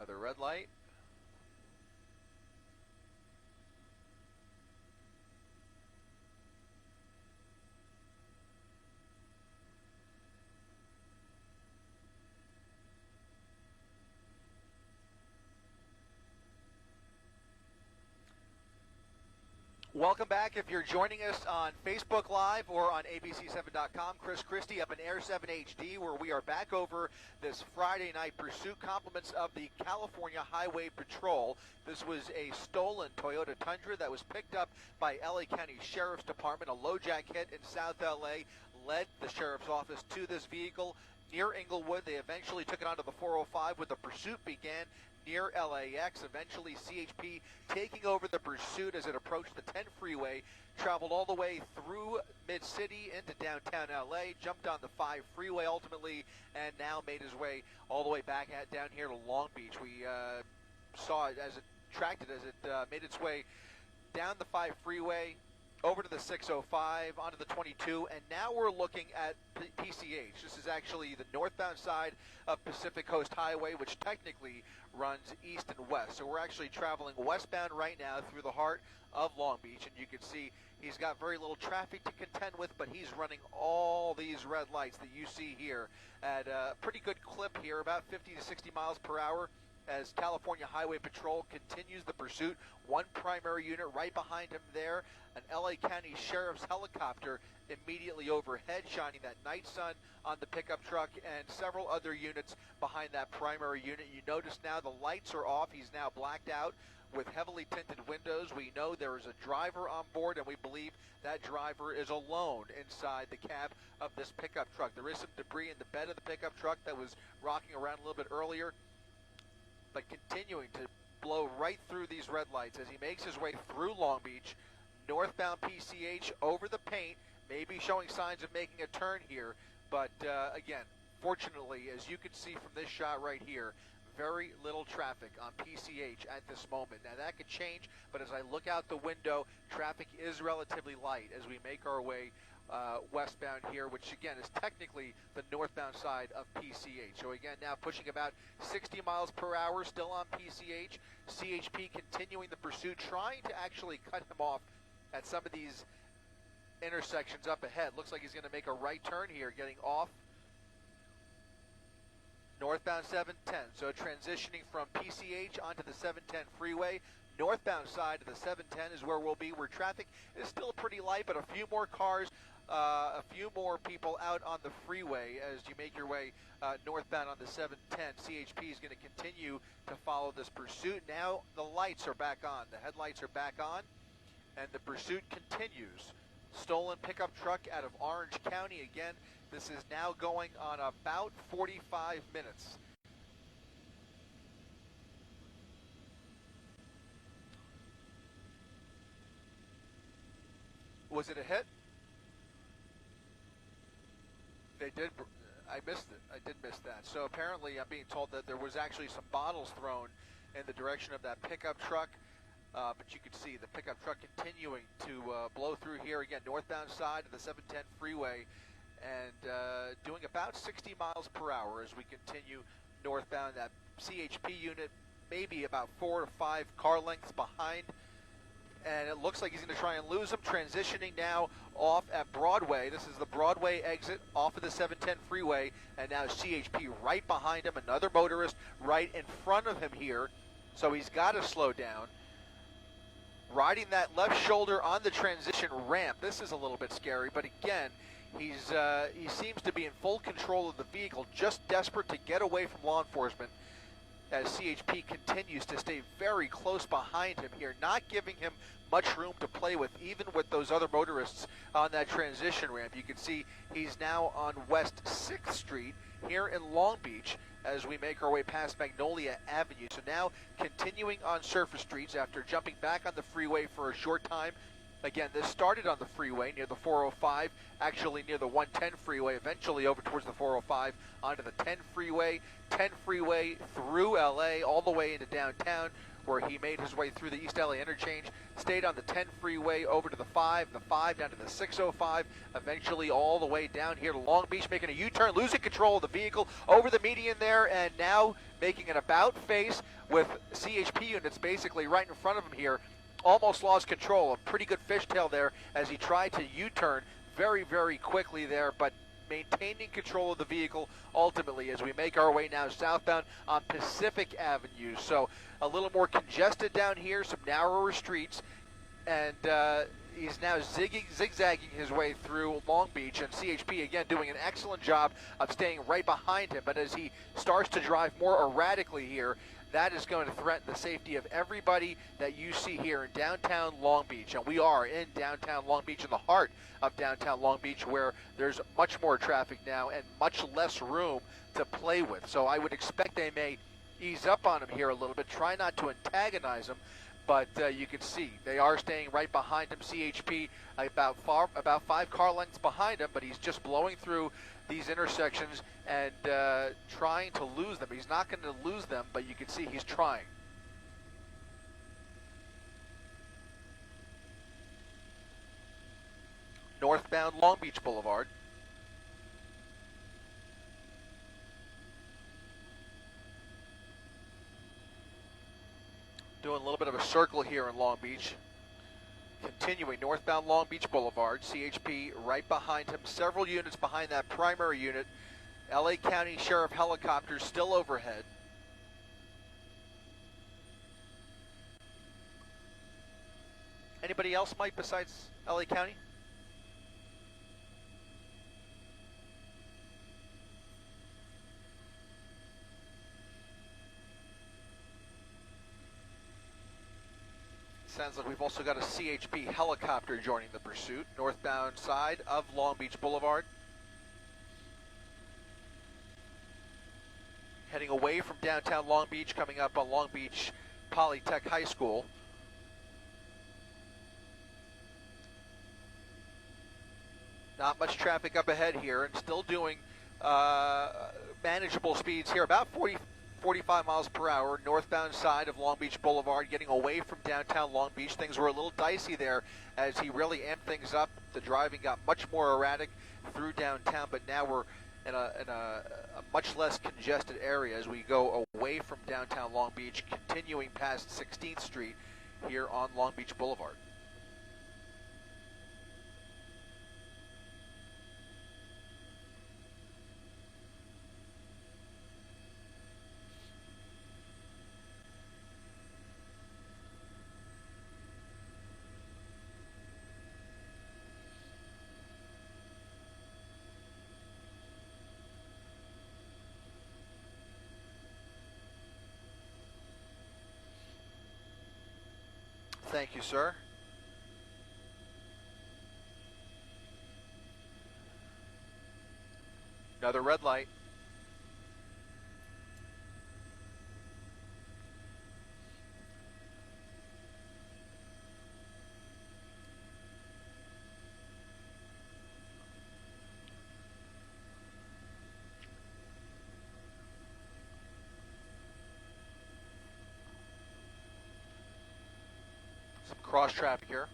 Another red light. Welcome back. If you're joining us on Facebook Live or on abc7.com, Chris Christie up in Air 7 HD, where we are back over this Friday night pursuit, compliments of the California Highway Patrol. This was a stolen Toyota Tundra that was picked up by LA County Sheriff's Department. A LoJack hit in South LA led the Sheriff's Office to this vehicle near Inglewood. They eventually took it onto the 405 where the pursuit began near LAX. Eventually CHP taking over the pursuit as it approached the 10 freeway, traveled all the way through mid-city into downtown LA, jumped on the 5 freeway ultimately, and now made his way all the way back down here to Long Beach. We saw it as it tracked it as it made its way down the 5 freeway, over to the 605, onto the 22, and now we're looking at PCH. This is actually the northbound side of Pacific Coast Highway, which technically runs east and west. So we're actually traveling westbound right now through the heart of Long Beach, and you can see he's got very little traffic to contend with, but he's running all these red lights that you see here at a pretty good clip here, about 50 to 60 miles per hour. As California Highway Patrol continues the pursuit. One primary unit right behind him there, an LA County Sheriff's helicopter immediately overhead, shining that night sun on the pickup truck, and several other units behind that primary unit. You notice now the lights are off. He's now blacked out with heavily tinted windows. We know there is a driver on board, and we believe that driver is alone inside the cab of this pickup truck. There is some debris in the bed of the pickup truck that was rocking around a little bit earlier, but continuing to blow right through these red lights as he makes his way through Long Beach, northbound PCH over the paint, maybe showing signs of making a turn here, but again, fortunately, as you can see from this shot right here, very little traffic on PCH at this moment. Now that could change, but as I look out the window, traffic is relatively light as we make our way westbound here, which again is technically the northbound side of PCH. So again, now pushing about 60 miles per hour still on PCH. CHP continuing the pursuit, trying to actually cut him off at some of these intersections up ahead. Looks like he's going to make a right turn here, getting off northbound 710. So transitioning from PCH onto the 710 freeway. Northbound side of the 710 is where we'll be, where traffic is still pretty light, but a few more cars, a few more people out on the freeway as you make your way northbound on the 710. CHP is going to continue to follow this pursuit. Now the lights are back on. The headlights are back on, and the pursuit continues. Stolen pickup truck out of Orange County. Again, this is now going on about 45 minutes. Was it a hit? They did. I missed it. I did miss that. So apparently I'm being told that there was actually some bottles thrown in the direction of that pickup truck. But you can see the pickup truck continuing to blow through here again, northbound side of the 710 freeway, and doing about 60 miles per hour as we continue northbound. That CHP unit maybe about 4 to 5 car lengths behind, and it looks like he's going to try and lose him. Transitioning now off at Broadway. This is the Broadway exit off of the 710 freeway, and now CHP right behind him, another motorist right in front of him here, so he's got to slow down. Riding that left shoulder on the transition ramp. This is a little bit scary, but again, he seems to be in full control of the vehicle, just desperate to get away from law enforcement as CHP continues to stay very close behind him here, not giving him much room to play with, even with those other motorists on that transition ramp. You can see he's now on West 6th Street here in Long Beach as we make our way past Magnolia Avenue. So now continuing on surface streets after jumping back on the freeway for a short time. Again, this started on the freeway near the 405, actually near the 110 freeway, eventually over towards the 405 onto the 10 freeway through LA, all the way into downtown, where he made his way through the East LA interchange, stayed on the 10 freeway over to the 5 down to the 605, eventually all the way down here to Long Beach, making a U-turn, losing control of the vehicle over the median there, and now making an about face with CHP units basically right in front of him here. Almost lost control. A pretty good fishtail there as he tried to U-turn very, very quickly there, but maintaining control of the vehicle ultimately as we make our way now southbound on Pacific Avenue. So a little more congested down here, some narrower streets, and he's now zigzagging his way through Long Beach, and CHP again doing an excellent job of staying right behind him. But as he starts to drive more erratically here, that is going to threaten the safety of everybody that you see here in downtown Long Beach. And we are in downtown Long Beach, in the heart of downtown Long Beach, where there's much more traffic now and much less room to play with. So I would expect they may ease up on him here a little bit, try not to antagonize him, but you can see they are staying right behind him. CHP about 5 car lengths behind him, but he's just blowing through these intersections and trying to lose them. He's not going to lose them, but you can see he's trying. Northbound Long Beach Boulevard. Doing a little bit of a circle here in Long Beach. Continuing northbound Long Beach Boulevard, CHP right behind him, several units behind that primary unit. LA County Sheriff helicopters still overhead. Anybody else, Mike, besides LA County? Sounds like we've also got a CHP helicopter joining the pursuit, northbound side of Long Beach Boulevard. Heading away from downtown Long Beach, coming up on Long Beach Polytech High School. Not much traffic up ahead here, and still doing manageable speeds here, about 45 miles per hour, northbound side of Long Beach Boulevard, getting away from downtown Long Beach. Things were a little dicey there as he really amped things up. The driving got much more erratic through downtown, but now we're in a much less congested area as we go away from downtown Long Beach, continuing past 16th Street here on Long Beach Boulevard. Thank you, sir. Another red light. Some cross traffic here.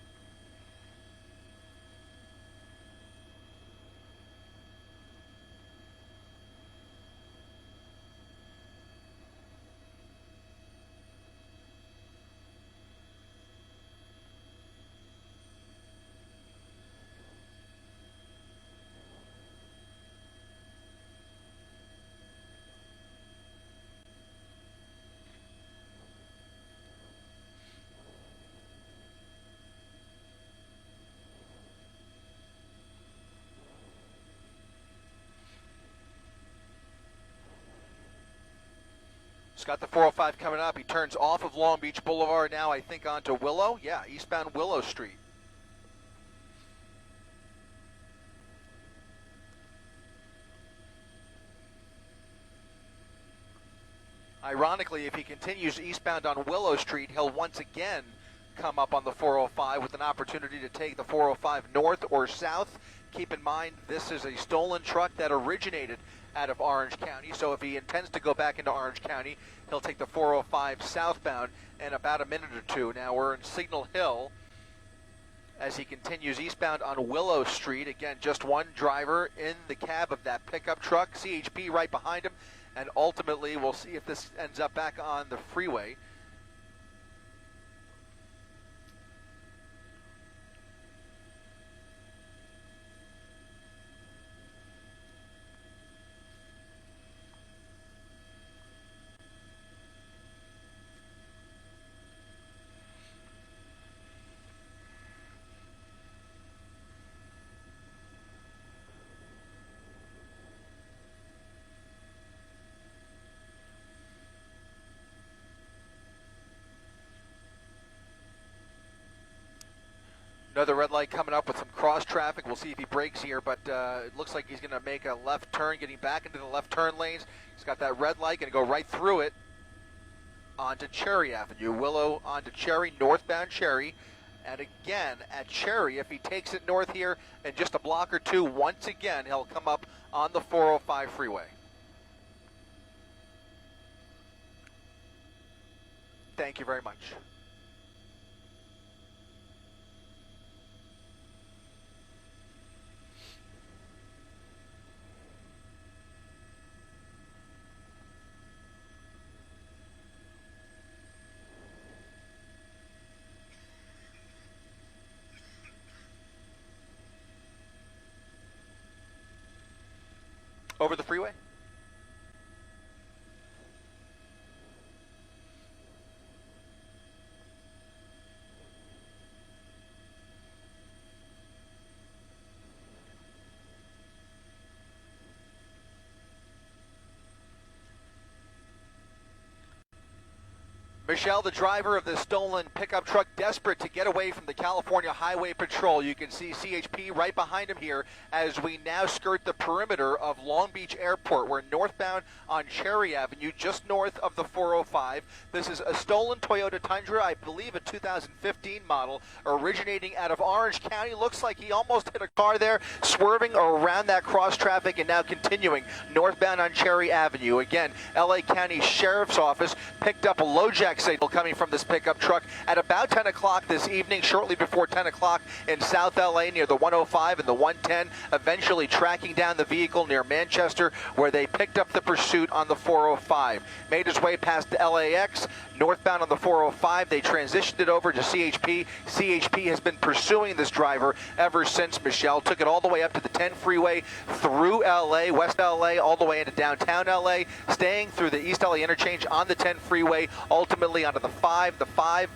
He's got the 405 coming up. He turns off of Long Beach Boulevard now, I think, onto Willow. Yeah, eastbound Willow Street. Ironically, if he continues eastbound on Willow Street, he'll once again come up on the 405 with an opportunity to take the 405 north or south, keep in mind this is a stolen truck that originated out of Orange County, so if he intends to go back into Orange County, he'll take the 405 southbound in about a minute or two. Now we're in Signal Hill as he continues eastbound on Willow Street. Again, just one driver in the cab of that pickup truck, CHP right behind him, and ultimately we'll see if this ends up back on the freeway. Another red light coming up with some cross traffic. We'll see if he brakes here, but it looks like he's going to make a left turn, getting back into the left turn lanes. He's got that red light, going to go right through it onto Cherry Avenue. Willow onto Cherry, northbound Cherry. And again, at Cherry, if he takes it north here in just a block or two, once again, he'll come up on the 405 freeway. Thank you very much. Over the freeway? Michelle, the driver of the stolen pickup truck, desperate to get away from the California Highway Patrol. You can see CHP right behind him here as we now skirt the perimeter of Long Beach Airport. We're northbound on Cherry Avenue, just north of the 405. This is a stolen Toyota Tundra, I believe a 2015 model, originating out of Orange County. Looks like he almost hit a car there, swerving around that cross traffic and now continuing northbound on Cherry Avenue. Again, LA County Sheriff's Office picked up a LoJack signal coming from this pickup truck at about 10 o'clock this evening, shortly before 10 o'clock in South LA near the 105 and the 110, eventually tracking down the vehicle near Manchester where they picked up the pursuit on the 405. Made his way past the LAX, northbound on the 405. They transitioned it over to CHP. CHP has been pursuing this driver ever since, Michelle. Took it all the way up to the 10 freeway, through LA, West LA, all the way into downtown LA, staying through the East LA interchange on the 10 freeway, ultimately onto the 5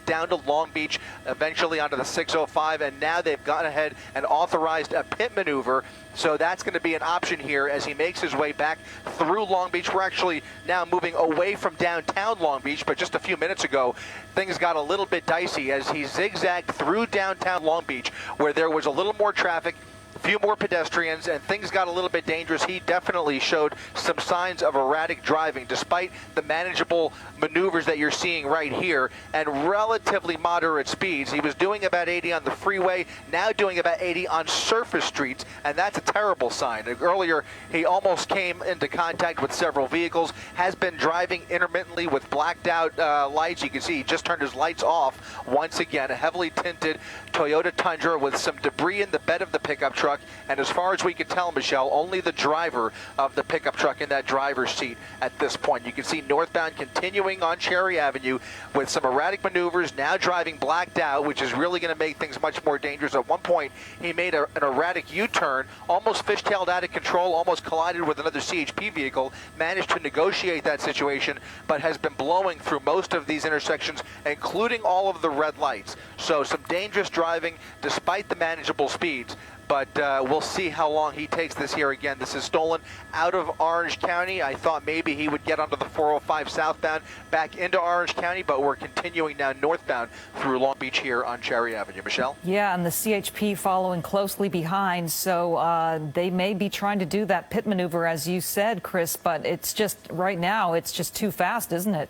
down to Long Beach, eventually onto the 605, and now they've gone ahead and authorized a pit maneuver. So that's going to be an option here as he makes his way back through Long Beach. We're actually now moving away from downtown Long Beach, but just a few minutes ago, things got a little bit dicey as he zigzagged through downtown Long Beach where there was a little more traffic, a few more pedestrians, and things got a little bit dangerous. He definitely showed some signs of erratic driving despite the manageable maneuvers that you're seeing right here and relatively moderate speeds. He was doing about 80 on the freeway, now doing about 80 on surface streets, and that's a terrible sign. Earlier, he almost came into contact with several vehicles, has been driving intermittently with blacked out lights. You can see he just turned his lights off once again. A heavily tinted Toyota Tundra with some debris in the bed of the pickup truck, and as far as we can tell, Michelle, only the driver of the pickup truck in that driver's seat at this point. You can see northbound continuing on Cherry Avenue with some erratic maneuvers, now driving blacked out, which is really going to make things much more dangerous. At one point, he made an erratic U-turn, almost fishtailed out of control, almost collided with another CHP vehicle, managed to negotiate that situation, but has been blowing through most of these intersections, including all of the red lights. So some dangerous driving despite the manageable speeds. But we'll see how long he takes this here. Again, this is stolen out of Orange County. I thought maybe he would get onto the 405 southbound back into Orange County, but we're continuing now northbound through Long Beach here on Cherry Avenue. Michelle? Yeah, and the CHP following closely behind, so they may be trying to do that pit maneuver, as you said, Chris, but it's just, right now, it's just too fast, isn't it?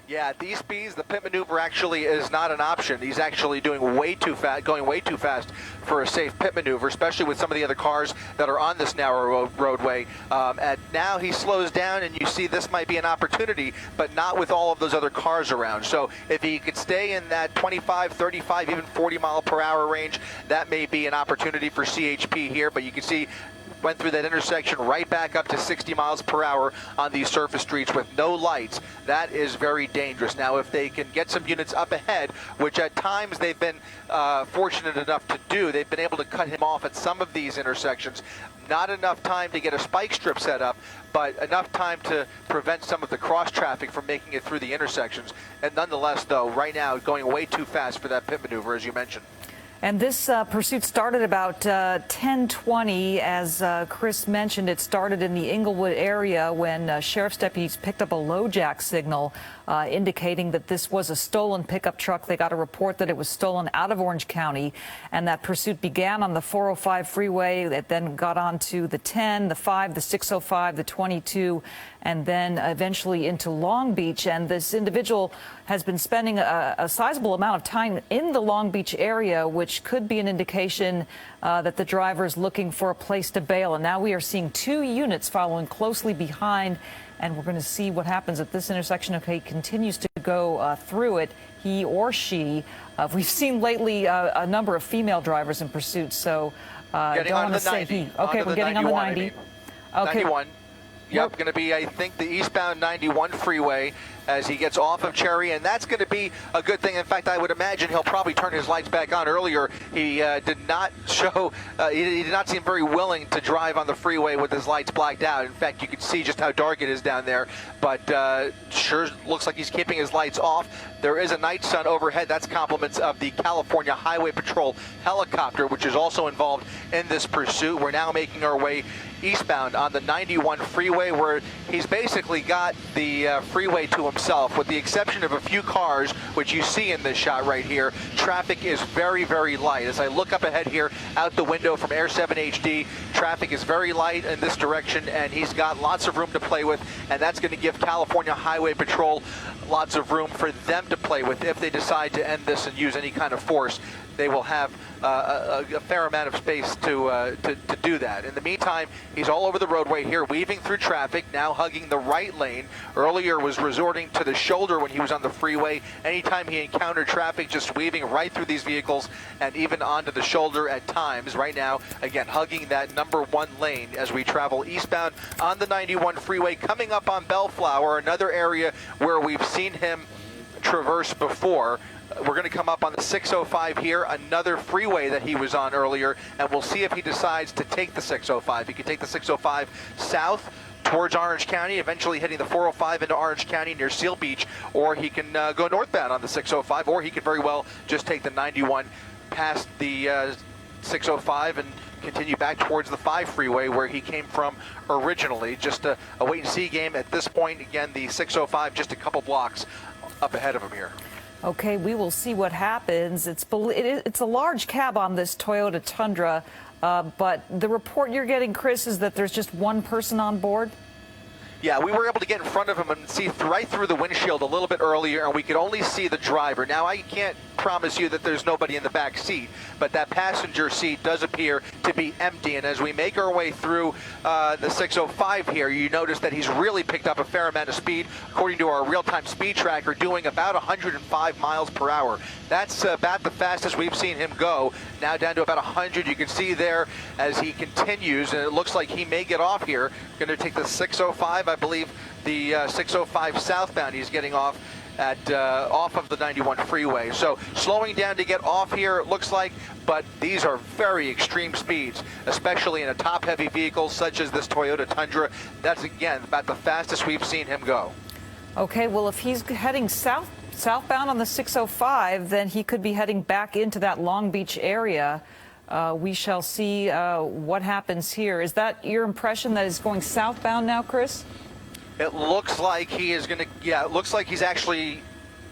Yeah, at these speeds, the pit maneuver actually is not an option. He's actually doing way too fast, going way too fast for a safe pit maneuver, especially with some of the other cars that are on this narrow roadway. And now he slows down, and you see this might be an opportunity, but not with all of those other cars around. So if he could stay in that 25, 35, even 40-mile-per-hour range, that may be an opportunity for CHP here. But you can see went through that intersection right back up to 60 miles per hour on these surface streets with no lights. That is very dangerous. Now, if they can get some units up ahead, which at times they've been fortunate enough to do, they've been able to cut him off at some of these intersections. Not enough time to get a spike strip set up, but enough time to prevent some of the cross traffic from making it through the intersections. And nonetheless, though, right now, going way too fast for that pit maneuver, as you mentioned. And this pursuit started about 10:20. As Chris mentioned, it started in the Inglewood area when sheriff's deputies picked up a LoJack signal indicating that this was a stolen pickup truck. They got a report that it was stolen out of Orange County, and that pursuit began on the 405 freeway. It then got on to the 10, the 5, the 605, the 22, and then eventually into Long Beach. And this individual has been spending a sizable amount of time in the Long Beach area, which could be an indication that the driver is looking for a place to bail. And now we are seeing 2 units following closely behind, and we're going to see what happens at this intersection. Okay, he continues to go through it, he or she. We've seen lately a number of female drivers in pursuit, so getting don't on want to the say 90. he. Okay, we're getting on the 90. I mean. Okay. 91. Yep, going to be, I think, the eastbound 91 freeway as he gets off of Cherry, and that's going to be a good thing. In fact, I would imagine he'll probably turn his lights back on. Earlier, he did not show, he did not seem very willing to drive on the freeway with his lights blacked out. In fact, you can see just how dark it is down there, but sure looks like he's keeping his lights off. There is a night sun overhead. That's compliments of the California Highway Patrol helicopter, which is also involved in this pursuit. We're now making our way eastbound on the 91 freeway, where he's basically got the freeway to himself, with the exception of a few cars, which you see in this shot right here. Traffic is very, very light. As I look up ahead here out the window from Air 7 HD, traffic is very light in this direction, and he's got lots of room to play with, and that's going to give California Highway Patrol lots of room for them to play with. If they decide to end this and use any kind of force, they will have a fair amount of space to do that. In the meantime, he's all over the roadway here, weaving through traffic, now hugging the right lane. Earlier was resorting to the shoulder when he was on the freeway. Anytime he encountered traffic, just weaving right through these vehicles and even onto the shoulder at times. Right now, again, hugging that number 1 lane as we travel eastbound on the 91 freeway, coming up on Bellflower, another area where we've seen him traverse before. We're going to come up on the 605 here, another freeway that he was on earlier, and we'll see if he decides to take the 605. He can take the 605 south towards Orange County, eventually hitting the 405 into Orange County near Seal Beach, or he can go northbound on the 605, or he could very well just take the 91 past the 605 and continue back towards the 5 freeway where he came from originally. Just a wait-and-see game at this point. Again, the 605 just a couple blocks up ahead of him here. Okay, we will see what happens. It's a large cab on this Toyota Tundra, but the report you're getting, Chris, is that there's just one person on board? Yeah, we were able to get in front of him and see right through the windshield a little bit earlier, and we could only see the driver. Now, I can't promise you that there's nobody in the back seat, but that passenger seat does appear to be empty. And as we make our way through the 605 here, you notice that he's really picked up a fair amount of speed. According to our real-time speed tracker, doing about 105 miles per hour. That's about the fastest we've seen him go. Now down to about 100. You can see there as he continues, and it looks like he may get off here. Going to take the 605, I believe the 605 southbound. He's getting off at off of the 91 freeway. So slowing down to get off here, it looks like, but these are very extreme speeds, especially in a top-heavy vehicle such as this Toyota Tundra. That's, again, about the fastest we've seen him go. Okay, well, if he's heading southbound on the 605, then he could be heading back into that Long Beach area. We shall see what happens here. Is that your impression that he's going southbound now, Chris? It looks like he is going to, yeah, it looks like he's actually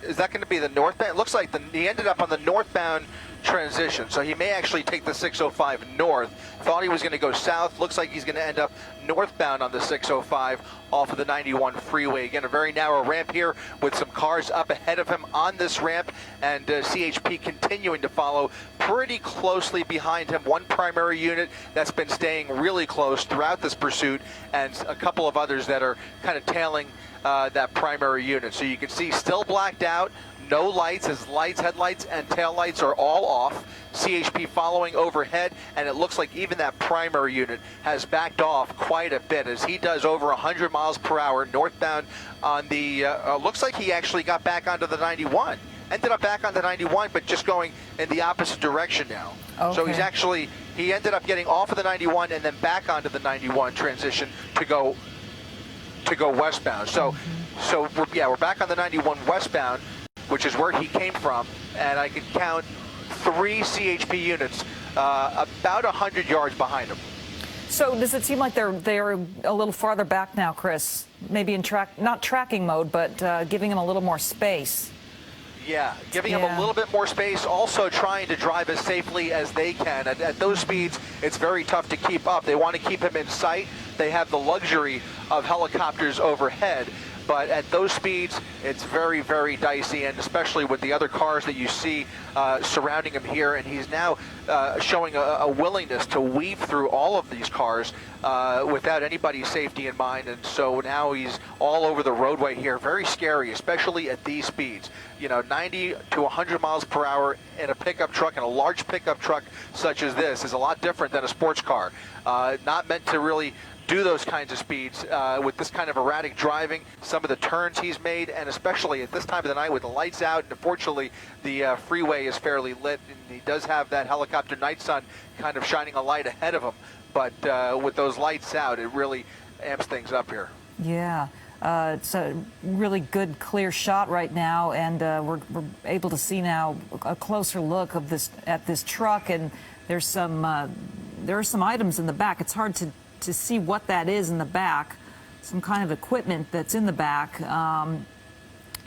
is that going to be the northbound? It looks like he ended up on the northbound transition, so he may actually take the 605 north. Thought he was going to go south. Looks like he's going to end up northbound on the 605 off of the 91 freeway. Again, a very narrow ramp here with some cars up ahead of him on this ramp, and CHP continuing to follow pretty closely behind him. One primary unit that's been staying really close throughout this pursuit, and a couple of others that are kind of tailing that primary unit. So you can see still blacked out. No lights. His lights, headlights, and taillights are all off. CHP following overhead, and it looks like even that primary unit has backed off quite a bit as he does over 100 miles per hour northbound on the, looks like he actually got back onto the 91. Ended up back on the 91, but just going in the opposite direction now. Okay. So he ended up getting off of the 91 and then back onto the 91 transition to go westbound. So, we're back on the 91 westbound, which is where he came from, and I can count 3 CHP units about 100 yards behind him. So does it seem like they're a little farther back now, Chris? Maybe in not tracking mode, but giving him a little more space. Yeah, giving him a little bit more space, also trying to drive as safely as they can. At those speeds, it's very tough to keep up. They want to keep him in sight. They have the luxury of helicopters overhead. But at those speeds, it's very, very dicey, and especially with the other cars that you see surrounding him here. And he's now showing a willingness to weave through all of these cars without anybody's safety in mind. And so now he's all over the roadway here. Very scary, especially at these speeds. 90 to 100 miles per hour in a pickup truck, and a large pickup truck such as this is a lot different than a sports car. Not meant to really do those kinds of speeds with this kind of erratic driving, some of the turns he's made, and especially at this time of the night with the lights out. And unfortunately, the freeway is fairly lit, and he does have that helicopter night sun kind of shining a light ahead of him. But with those lights out, it really amps things up here. Yeah. It's a really good, clear shot right now, and we're able to see now a closer look of at this truck, and there are some items in the back. It's hard to see what that is in the back, some kind of equipment that's in the back.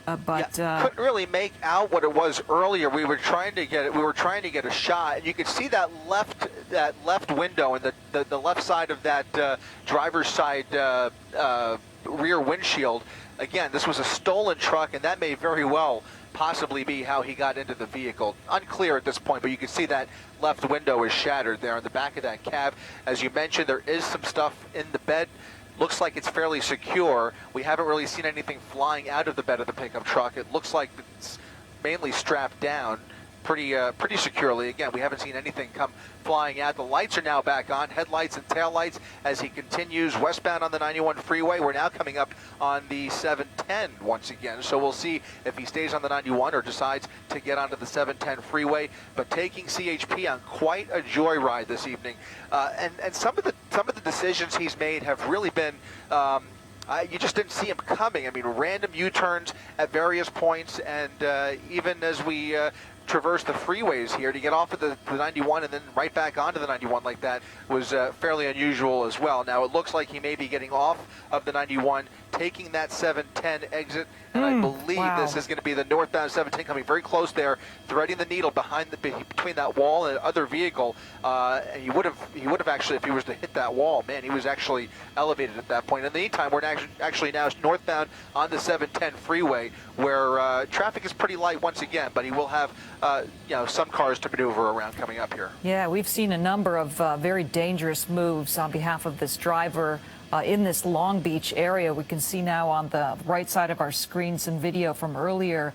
Couldn't really make out what it was earlier. We were trying to get a shot, and you could see that left window and the left side of that driver's side rear windshield. Again, this was a stolen truck, and that may very well possibly be how he got into the vehicle. Unclear at this point, but you can see that left window is shattered there on the back of that cab. As you mentioned, there is some stuff in the bed. Looks like it's fairly secure. We haven't really seen anything flying out of the bed of the pickup truck. It looks like it's mainly strapped down pretty securely. Again, we haven't seen anything come flying out. The lights are now back on, headlights and taillights, as he continues westbound on the 91 freeway. We're now coming up on the 710 once again, so we'll see if he stays on the 91 or decides to get onto the 710 freeway. But taking CHP on quite a joyride this evening, and some of the decisions he's made have really been. You just didn't see him coming. I mean, random U-turns at various points, and even as we traverse the freeways here to get off of the 91 and then right back onto the 91 like that was fairly unusual as well. Now, it looks like he may be getting off of the 91, taking that 710 exit, and I believe this is going to be the northbound 710 coming very close there, threading the needle between that wall and other vehicle. And he would have actually, if he was to hit that wall, man, he was actually elevated at that point. In the meantime, we're actually now northbound on the 710 freeway, where traffic is pretty light once again, but he will have some cars to maneuver around coming up here. Yeah, we've seen a number of very dangerous moves on behalf of this driver in this Long Beach area. We can see now on the right side of our screen some video from earlier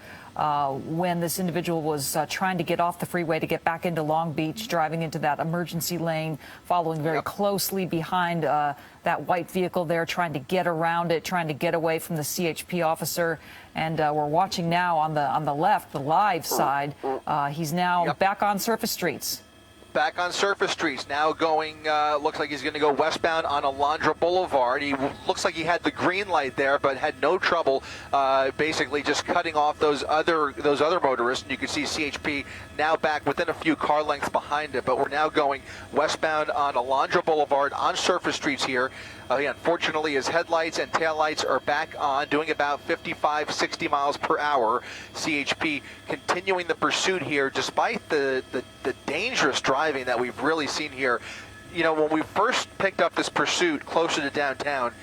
when this individual was trying to get off the freeway to get back into Long Beach, driving into that emergency lane, following very closely behind that white vehicle there, trying to get around it, trying to get away from the CHP officer. And we're watching now on the left, the live side. He's now back on surface streets. back on surface streets, now going, looks like he's going to go westbound on Alondra Boulevard. He looks like he had the green light there, but had no trouble basically just cutting off those other motorists. And you can see CHP now back within a few car lengths behind it. But we're now going westbound on Alondra Boulevard on surface streets here. Unfortunately, his headlights and taillights are back on, doing about 55, 60 miles per hour. CHP continuing the pursuit here, despite the dangerous driving that we've really seen here. You know, when we first picked up this pursuit closer to downtown,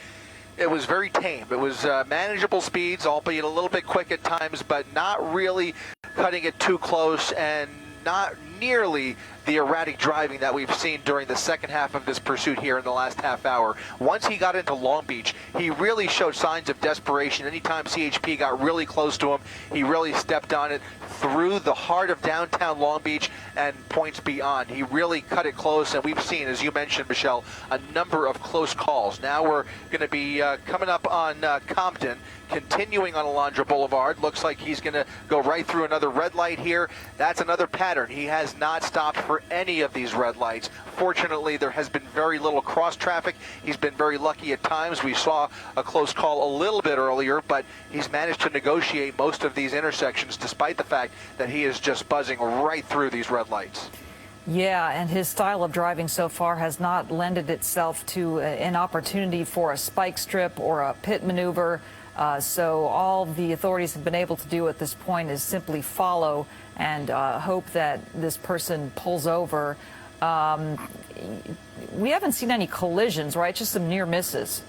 it was very tame. It was manageable speeds, albeit a little bit quick at times, but not really cutting it too close, and not nearly the erratic driving that we've seen during the second half of this pursuit here in the last half hour. Once he got into Long Beach, he really showed signs of desperation. Anytime CHP got really close to him, he really stepped on it through the heart of downtown Long Beach and points beyond. He really cut it close, and we've seen, as you mentioned, Michelle, a number of close calls. Now we're going to be coming up on Compton, continuing on Alondra Boulevard. Looks like he's going to go right through another red light here. That's another pattern. He has not stopped for any of these red lights. Fortunately, there has been very little cross traffic. He's been very lucky at times. We saw a close call a little bit earlier, but he's managed to negotiate most of these intersections despite the fact that he is just buzzing right through these red lights. Yeah, and his style of driving so far has not lended itself to an opportunity for a spike strip or a pit maneuver. So all the authorities have been able to do at this point is simply follow and hope that this person pulls over. We haven't seen any collisions, right? Just some near misses.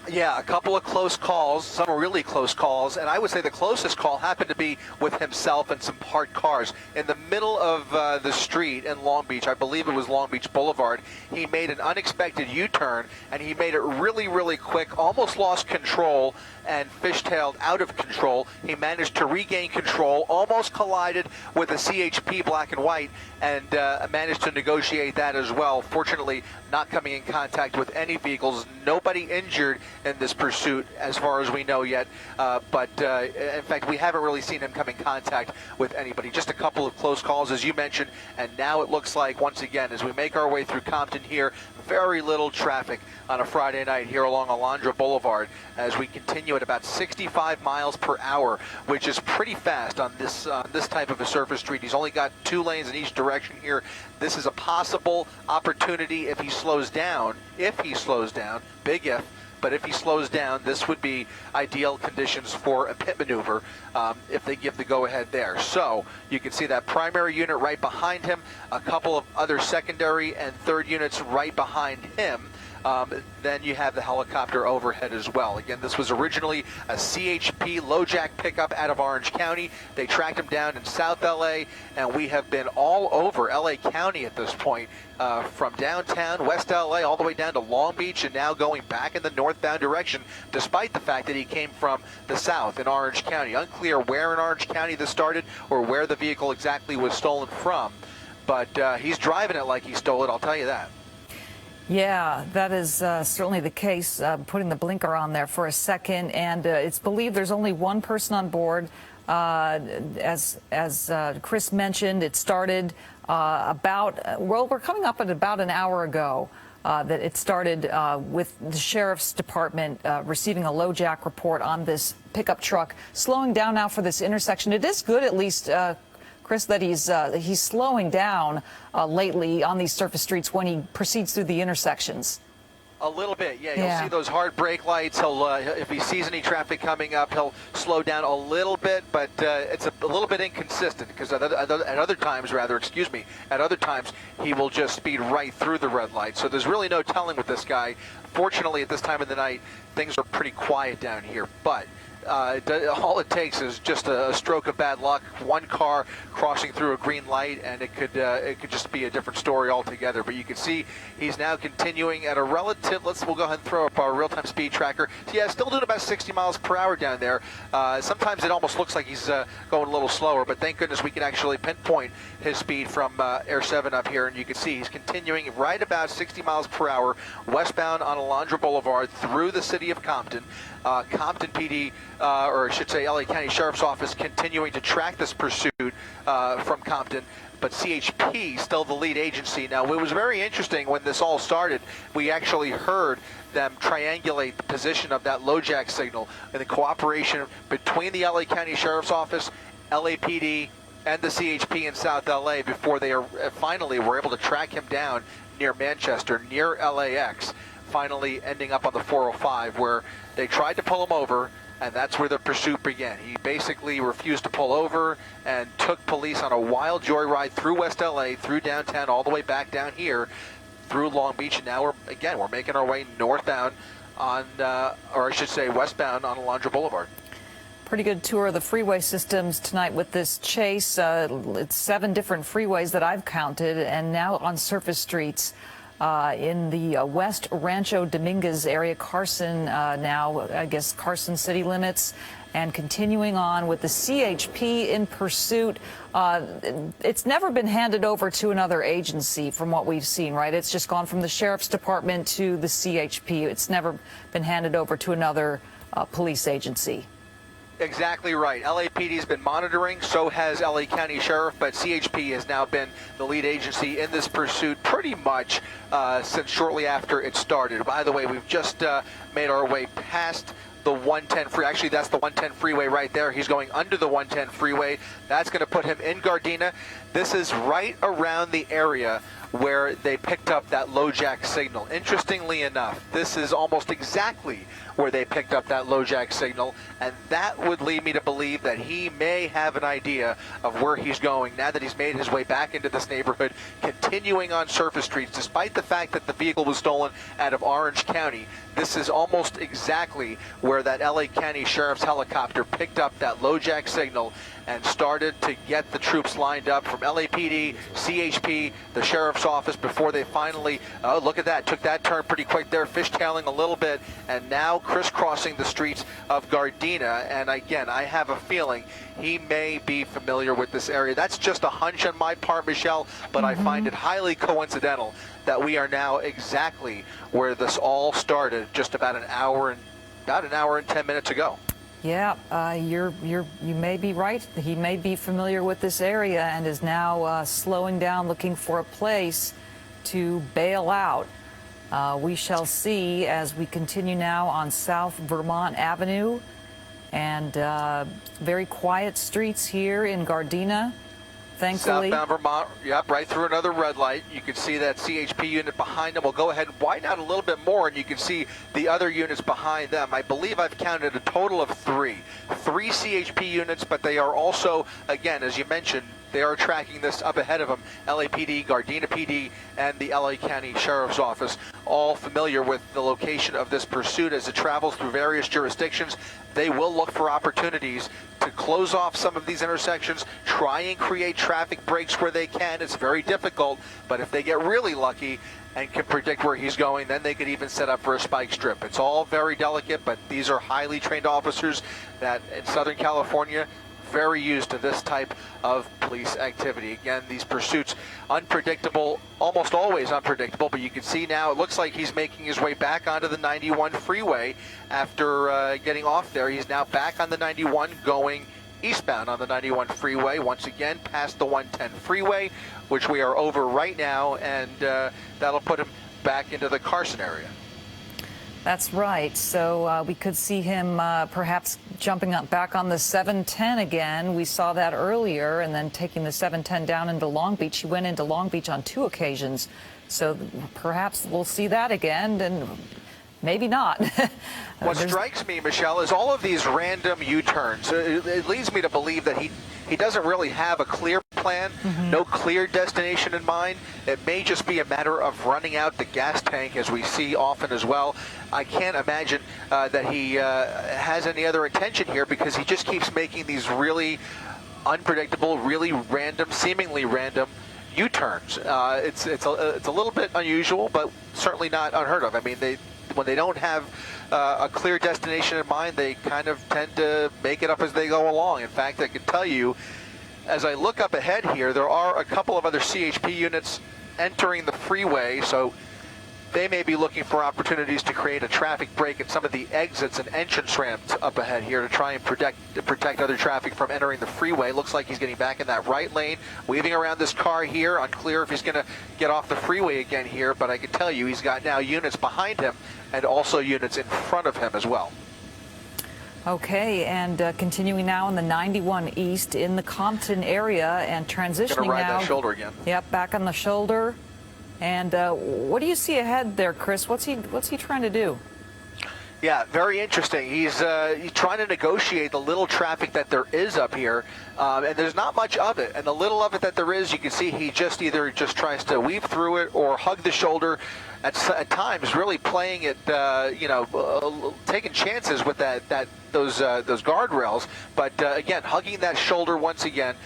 Yeah, a couple of close calls, some really close calls, and I would say the closest call happened to be with himself and some parked cars. In the middle of the street in Long Beach, I believe it was Long Beach Boulevard, he made an unexpected U-turn, and he made it really, really quick, almost lost control and fishtailed out of control. He managed to regain control, almost collided with a CHP black and white, and managed to negotiate that as well. Fortunately, not coming in contact with any vehicles. Nobody injured in this pursuit as far as we know yet, but in fact we haven't really seen him come in contact with anybody. Just a couple of close calls, as you mentioned, and now it looks like, once again, as we make our way through Compton here, very little traffic on a Friday night here along Alondra Boulevard as we continue at about 65 miles per hour, which is pretty fast on this type of a surface street. He's only got 2 lanes in each direction here. This is a possible opportunity if he slows down, big if, but if he slows down, this would be ideal conditions for a pit maneuver if they give the go-ahead there. So you can see that primary unit right behind him, a couple of other secondary and third units right behind him. Then you have the helicopter overhead as well. Again, this was originally a CHP LoJack pickup out of Orange County. They tracked him down in South LA, and we have been all over LA County at this point, from downtown, West LA, all the way down to Long Beach, and now going back in the northbound direction, despite the fact that he came from the south in Orange County. Unclear where in Orange County this started or where the vehicle exactly was stolen from, but he's driving it like he stole it, I'll tell you that. Yeah, that is certainly the case. Putting the blinker on there for a second, and it's believed there's only one person on board. As Chris mentioned, it started we're coming up at about an hour ago that it started with the Sheriff's Department receiving a LoJack report on this pickup truck slowing down now for this intersection. It is good, at least, Chris, that he's slowing down lately on these surface streets when he proceeds through the intersections. A little bit, yeah. You'll see those hard brake lights. He'll, if he sees any traffic coming up, he'll slow down a little bit, but it's a little bit inconsistent because at other times, he will just speed right through the red light. So there's really no telling with this guy. Fortunately, at this time of the night, things are pretty quiet down here, but all it takes is just a stroke of bad luck, one car crossing through a green light, and it could just be a different story altogether. But you can see he's now continuing at a relative. We'll go ahead and throw up our real-time speed tracker. So yeah, still doing about 60 miles per hour down there. Sometimes it almost looks like he's going a little slower, but thank goodness we can actually pinpoint his speed from Air 7 up here, and you can see he's continuing right about 60 miles per hour westbound on Alondra Boulevard through the city of Compton. Compton PD or I should say LA County Sheriff's Office, continuing to track this pursuit from Compton. But CHP still the lead agency. Now, it was very interesting when this all started. We actually heard them triangulate the position of that LoJack signal and the cooperation between the LA County Sheriff's Office, LAPD, and the CHP in South LA before they finally were able to track him down near Manchester, near LAX, finally ending up on the 405, where they tried to pull him over, and that's where the pursuit began. He basically refused to pull over and took police on a wild joyride through West LA, through downtown, all the way back down here, through Long Beach, and now we're making our way northbound on, or I should say westbound on Alondra Boulevard. Pretty good tour of the freeway systems tonight with this chase. It's 7 different freeways that I've counted, and now on surface streets in the West Rancho Dominguez area, Carson now, I guess, Carson city limits, and continuing on with the CHP in pursuit. It's never been handed over to another agency from what we've seen, right? It's just gone from the Sheriff's Department to the CHP. It's never been handed over to another police agency. Exactly right. LAPD's been monitoring, so has LA County Sheriff, but CHP has now been the lead agency in this pursuit pretty much since shortly after it started. By the way, we've just made our way past the 110 freeway. Actually, that's the 110 freeway right there. He's going under the 110 freeway. That's going to put him in Gardena. This is right around the area where they picked up that LoJack signal. Interestingly enough, this is almost exactly where they picked up that LoJack signal, and that would lead me to believe that he may have an idea of where he's going now that he's made his way back into this neighborhood, continuing on surface streets. Despite the fact that the vehicle was stolen out of Orange County, this is almost exactly where that LA County Sheriff's helicopter picked up that LoJack signal and started to get the troops lined up from LAPD, CHP, the Sheriff's Office before they finally, oh, look at that, took that turn pretty quick there, fishtailing a little bit, and now crisscrossing the streets of Gardena. And again, I have a feeling he may be familiar with this area. That's just a hunch on my part, Michelle, but I find it highly coincidental that we are now exactly where this all started just about an hour and 10 minutes ago. Yeah, you may be right. He may be familiar with this area and is now slowing down, looking for a place to bail out. We shall see as we continue now on South Vermont Avenue, and very quiet streets here in Gardena, thankfully. Southbound Vermont, yep, right through another red light. You can see that CHP unit behind them. We'll go ahead and widen out a little bit more, and you can see the other units behind them. I believe I've counted a total of three CHP units, but they are also, again, as you mentioned, they are tracking this up ahead of them. LAPD, Gardena PD, and the LA County Sheriff's Office, all familiar with the location of this pursuit as it travels through various jurisdictions. They will look for opportunities to close off some of these intersections, try and create traffic breaks where they can. It's very difficult, but if they get really lucky and can predict where he's going, then they could even set up for a spike strip. It's all very delicate, but these are highly trained officers that in Southern California, very used to this type of police activity. Again, these pursuits, unpredictable, almost always unpredictable, but you can see now it looks like he's making his way back onto the 91 freeway after getting off there. He's now back on the 91 going eastbound on the 91 freeway, once again past the 110 freeway, which we are over right now, and that'll put him back into the Carson area. That's right. So we could see him perhaps jumping up back on the 710 again. We saw that earlier, and then taking the 710 down into Long Beach. He went into Long Beach on 2 occasions. So perhaps we'll see that again, and maybe not. What strikes me, Michelle, is all of these random U-turns. It leads me to believe that he doesn't really have a clear plan, no clear destination in mind. It may just be a matter of running out the gas tank, as we see often as well. I can't imagine that he has any other intention here, because he just keeps making these really unpredictable, really random, seemingly random U-turns. It's a little bit unusual, but certainly not unheard of. I mean, when they don't have a clear destination in mind, they kind of tend to make it up as they go along. In fact, I can tell you, as I look up ahead here, there are a couple of other CHP units entering the freeway. So they may be looking for opportunities to create a traffic break at some of the exits and entrance ramps up ahead here to try and protect other traffic from entering the freeway. Looks like he's getting back in that right lane, weaving around this car here. Unclear if he's going to get off the freeway again here, but I can tell you he's got now units behind him and also units in front of him as well. Okay, and continuing now in the 91 East in the Compton area and transitioning Gonna ride now. That shoulder again. Yep, back on the shoulder. And what do you see ahead there, Chris? What's he trying to do? Yeah, very interesting. He's trying to negotiate the little traffic that there is up here, and there's not much of it. And the little of it that there is, you can see he just either tries to weave through it or hug the shoulder. At times, really playing it, taking chances with those guardrails. But again, hugging that shoulder once again.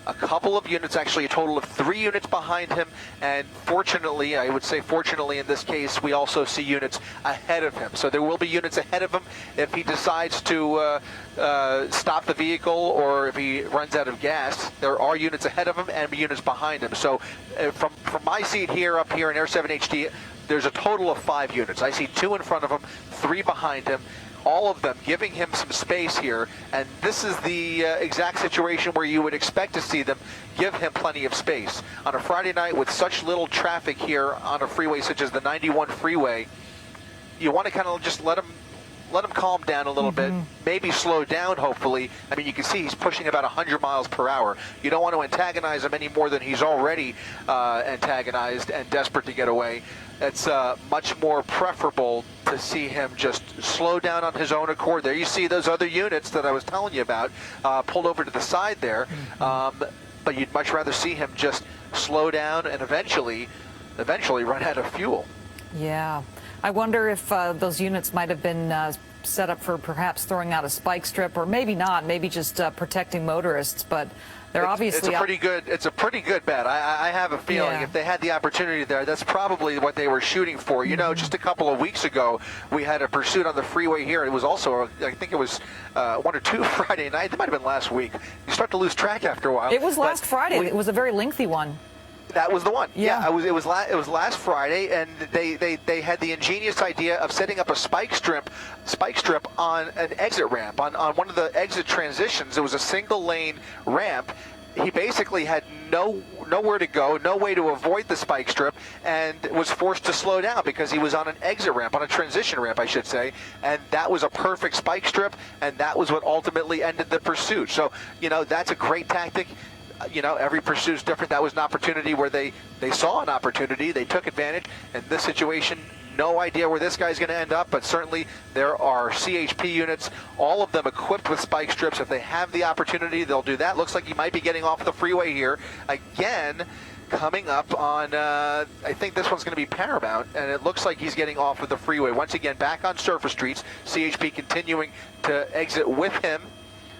A couple of units, actually a total of 3 units behind him, and fortunately, I would say fortunately in this case, we also see units ahead of him. So there will be units ahead of him if he decides to stop the vehicle or if he runs out of gas. There are units ahead of him and units behind him. So from my seat here, up here in Air 7 HD, there's a total of 5 units. I see 2 in front of him, 3 behind him. All of them giving him some space here, and this is the exact situation where you would expect to see them give him plenty of space. On a Friday night with such little traffic here on a freeway such as the 91 freeway, you want to kind of just let him calm down a little bit, maybe slow down, hopefully. I mean, you can see he's pushing about 100 miles per hour. You don't want to antagonize him any more than he's already antagonized and desperate to get away. It's much more preferable to see him just slow down on his own accord. There you see those other units that I was telling you about pulled over to the side there, but you'd much rather see him just slow down and eventually run out of fuel. Yeah. I wonder if those units might have been set up for perhaps throwing out a spike strip, or maybe not, maybe just protecting motorists, but they're obviously... It's a pretty good bet. I have a feeling if they had the opportunity there, that's probably what they were shooting for. You know, just a couple of weeks ago, we had a pursuit on the freeway here. It was also, I think it was 1 or 2 Friday night. It might have been last week. You start to lose track after a while. It was last Friday. It was a very lengthy one. That was the one. Yeah. It was last Friday, and they had the ingenious idea of setting up a spike strip on an exit ramp on one of the exit transitions. It was a single lane ramp. He basically had nowhere to go, no way to avoid the spike strip, and was forced to slow down because he was on an exit ramp, on a transition ramp, I should say, and that was a perfect spike strip, and that was what ultimately ended the pursuit. So, you know, that's a great tactic. You know, every pursuit is different. That was an opportunity where they saw an opportunity, they took advantage. In this situation, no idea where this guy's going to end up, but certainly there are CHP units, all of them equipped with spike strips. If they have the opportunity, they'll do that. Looks like he might be getting off the freeway here again, coming up on, I think this one's going to be Paramount, and it looks like he's getting off of the freeway. Once again, back on surface streets, CHP continuing to exit with him.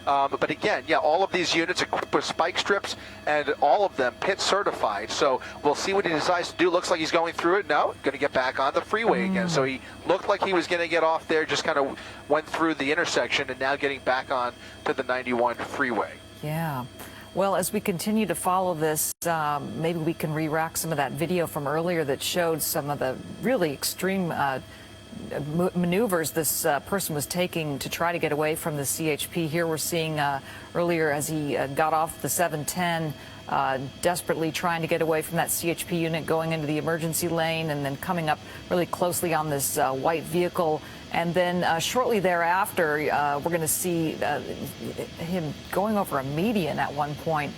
But again, yeah, all of these units equipped with spike strips, and all of them pit certified. So we'll see what he decides to do. Looks like he's going through it. No, going to get back on the freeway again. So he looked like he was going to get off there, just kind of went through the intersection, and now getting back on to the 91 freeway. Yeah. Well, as we continue to follow this, maybe we can re-rack some of that video from earlier that showed some of the really extreme maneuvers this person was taking to try to get away from the CHP. Here we're seeing earlier as he got off the 710, desperately trying to get away from that CHP unit, going into the emergency lane and then coming up really closely on this white vehicle. And then shortly thereafter, we're going to see him going over a median at one point,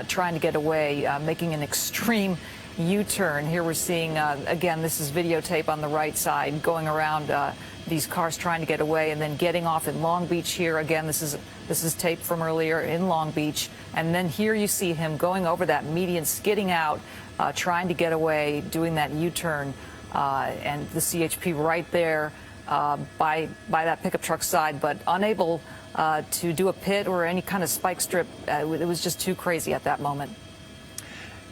trying to get away, making an extreme U-turn. Here we're seeing, again, this is videotape on the right side, going around these cars trying to get away, and then getting off in Long Beach here. Again, this is tape from earlier in Long Beach. And then here you see him going over that median, skidding out, trying to get away, doing that U-turn, and the CHP right there by that pickup truck side, but unable to do a pit or any kind of spike strip. It was just too crazy at that moment.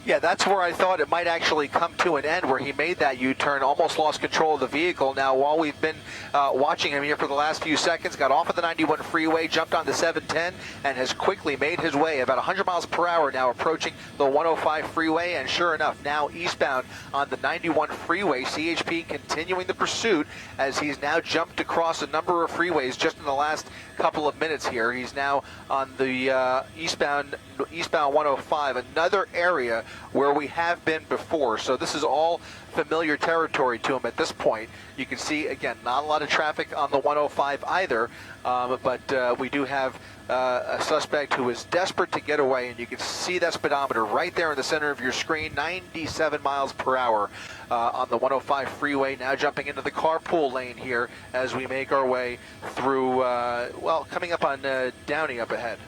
Yeah, that's where I thought it might actually come to an end, where he made that U-turn, almost lost control of the vehicle. Now, while we've been watching him here for the last few seconds, got off of the 91 freeway, jumped on the 710, and has quickly made his way about 100 miles per hour now, approaching the 105 freeway. And sure enough, now eastbound on the 91 freeway, CHP continuing the pursuit as he's now jumped across a number of freeways just in the last couple of minutes here. He's now on the eastbound 105, another area where we have been before. So this is all familiar territory to him at this point. You can see, again, not a lot of traffic on the 105 either, but we do have a suspect who is desperate to get away, and you can see that speedometer right there in the center of your screen, 97 miles per hour on the 105 freeway. Now jumping into the carpool lane here as we make our way through, well, coming up on Downey up ahead.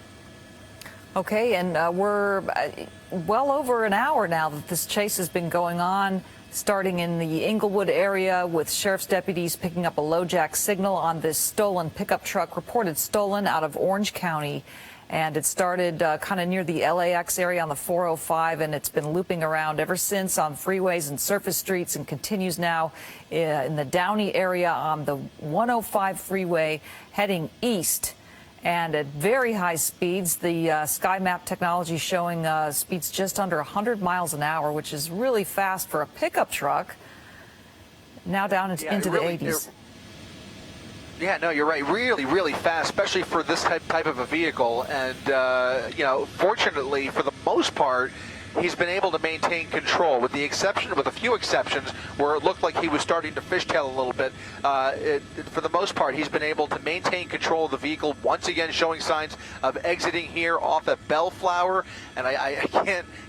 Okay, and we're well over an hour now that this chase has been going on, starting in the Inglewood area with sheriff's deputies picking up a LoJack signal on this stolen pickup truck, reported stolen out of Orange County. And it started kind of near the LAX area on the 405, and it's been looping around ever since on freeways and surface streets, and continues now in the Downey area on the 105 freeway heading east. And at very high speeds, the sky map technology showing speeds just under 100 miles an hour, which is really fast for a pickup truck. Now down into the 80s. Yeah, no, you're right. Really, really fast, especially for this type of a vehicle. And, you know, fortunately, for the most part, he's been able to maintain control, with a few exceptions where it looked like he was starting to fishtail a little bit. For the most part, he's been able to maintain control of the vehicle, once again showing signs of exiting here off at Bellflower. And I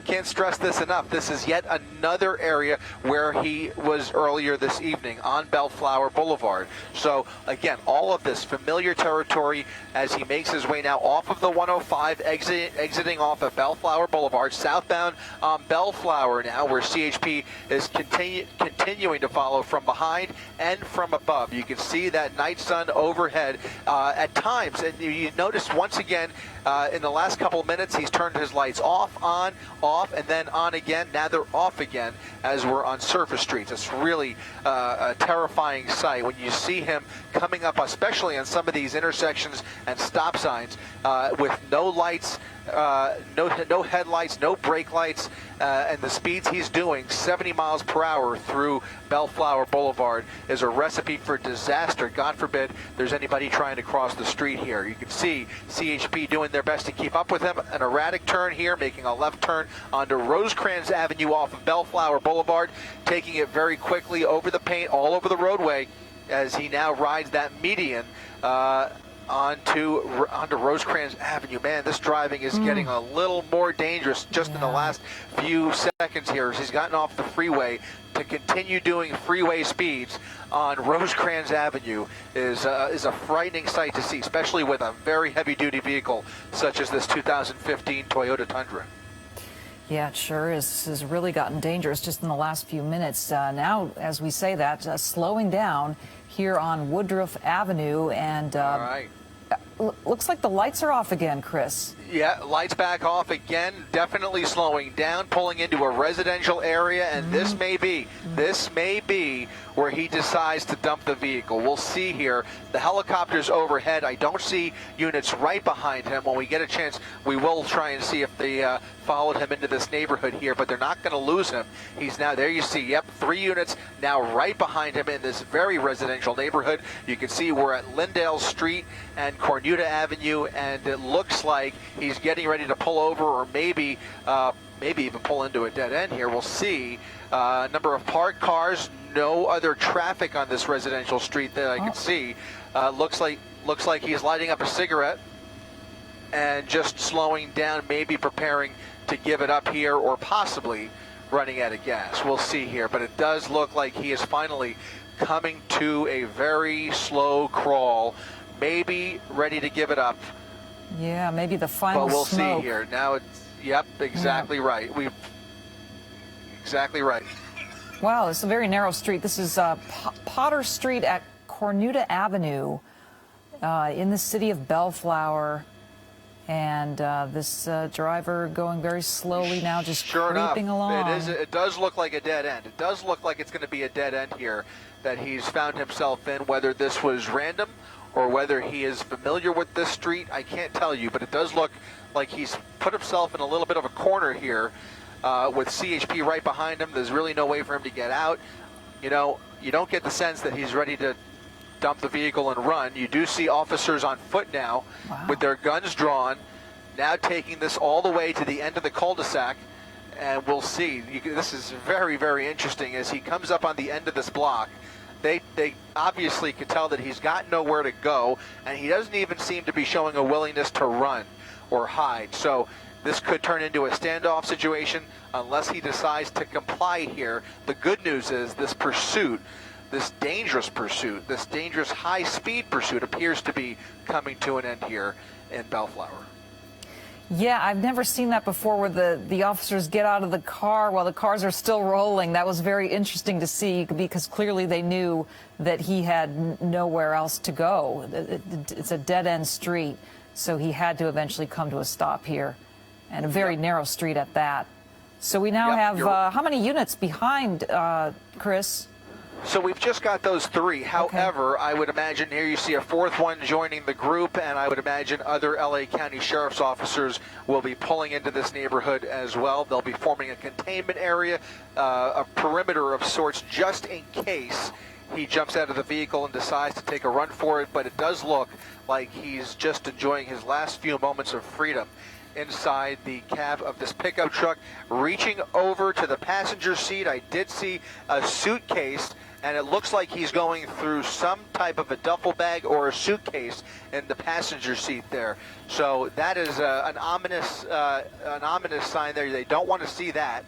can't stress this enough. This is yet another area where he was earlier this evening on Bellflower Boulevard. So again, all of this familiar territory as he makes his way now off of the 105, exiting off of Bellflower Boulevard, southbound on Bellflower now, where CHP is continuing to follow from behind and from above. You can see that night sun overhead at times, and you notice once again in the last couple of minutes he's turned his lights off, on, off, and then on again. Now they're off again as we're on surface streets. It's really a terrifying sight when you see him coming up, especially on some of these intersections and stop signs with no lights, no headlights, no brake lights, and the speeds he's doing, 70 miles per hour through Bellflower Boulevard, is a recipe for disaster. God forbid there's anybody trying to cross the street here. You can see CHP doing their best to keep up with him. An erratic turn here, making a left turn onto Rosecrans Avenue off of Bellflower Boulevard, taking it very quickly over the paint, all over the roadway, as he now rides that median onto Rosecrans Avenue. Man, this driving is getting a little more dangerous just in the last few seconds here as he's gotten off the freeway to continue doing freeway speeds on Rosecrans Avenue is a frightening sight to see, especially with a very heavy-duty vehicle such as this 2015 Toyota Tundra. Yeah, it sure is. This has really gotten dangerous just in the last few minutes. Now, as we say that, slowing down here on Woodruff Avenue, and all right. Looks like the lights are off again, Chris. Yeah, lights back off again, definitely slowing down, pulling into a residential area, and this may be where he decides to dump the vehicle. We'll see here. The helicopter's overhead. I don't see units right behind him. When we get a chance, we will try and see if they followed him into this neighborhood here, but they're not going to lose him. He's now, there you see, yep, 3 units now right behind him in this very residential neighborhood. You can see we're at Lindale Street and Cornuta Avenue, and it looks like he's getting ready to pull over, or maybe even pull into a dead end here. We'll see. Number of parked cars, no other traffic on this residential street that I can see. Looks like he's lighting up a cigarette and just slowing down, maybe preparing to give it up here, or possibly running out of gas. We'll see here, but it does look like he is finally coming to a very slow crawl, maybe ready to give it up. Yeah, maybe the final But we'll smoke. see here. Now it's, yep, exactly right. Exactly right. Wow, it's a very narrow street. This is Potter Street at Cornuta Avenue in the city of Bellflower. And this driver going very slowly now, just Sure creeping enough, along. It does look like a dead end. It does look like it's going to be a dead end here that he's found himself in. Whether this was random or whether he is familiar with this street, I can't tell you. But it does look like he's put himself in a little bit of a corner here with CHP right behind him. There's really no way for him to get out. You know, you don't get the sense that he's ready to dump the vehicle and run. You do see officers on foot now with their guns drawn, now taking this all the way to the end of the cul-de-sac, and we'll see. This is very, very interesting. As he comes up on the end of this block, they obviously could tell that he's got nowhere to go, and he doesn't even seem to be showing a willingness to run or hide. So this could turn into a standoff situation unless he decides to comply here. The good news is this pursuit, this dangerous pursuit, this dangerous high-speed pursuit appears to be coming to an end here in Bellflower. Yeah, I've never seen that before, where the officers get out of the car while the cars are still rolling. That was very interesting to see, because clearly they knew that he had nowhere else to go. It's a dead-end street, so he had to eventually come to a stop here, and a very narrow street at that. So we now have, how many units behind, Chris? So we've just got those three. However, I would imagine here you see a fourth one joining the group, and I would imagine other LA County Sheriff's officers will be pulling into this neighborhood as well. They'll be forming a containment area, a perimeter of sorts, just in case he jumps out of the vehicle and decides to take a run for it. But it does look like he's just enjoying his last few moments of freedom inside the cab of this pickup truck. Reaching over to the passenger seat, I did see a suitcase, and it looks like he's going through some type of a duffel bag or a suitcase in the passenger seat there. So that is an ominous sign there. They don't want to see that.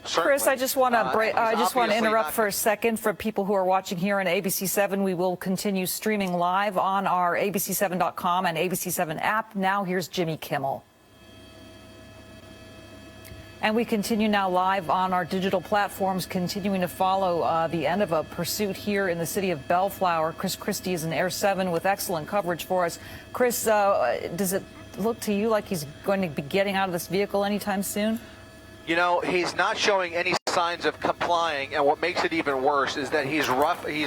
Certainly. Chris, I just want to interrupt for a second for people who are watching here on ABC7. We will continue streaming live on our abc7.com and ABC7 app. Now here's Jimmy Kimmel. And we continue now live on our digital platforms, continuing to follow the end of a pursuit here in the city of Bellflower. Chris Christie is in Air 7 with excellent coverage for us. Chris, does it look to you like he's going to be getting out of this vehicle anytime soon? You know, he's not showing any signs of complying, and what makes it even worse is that he's rifling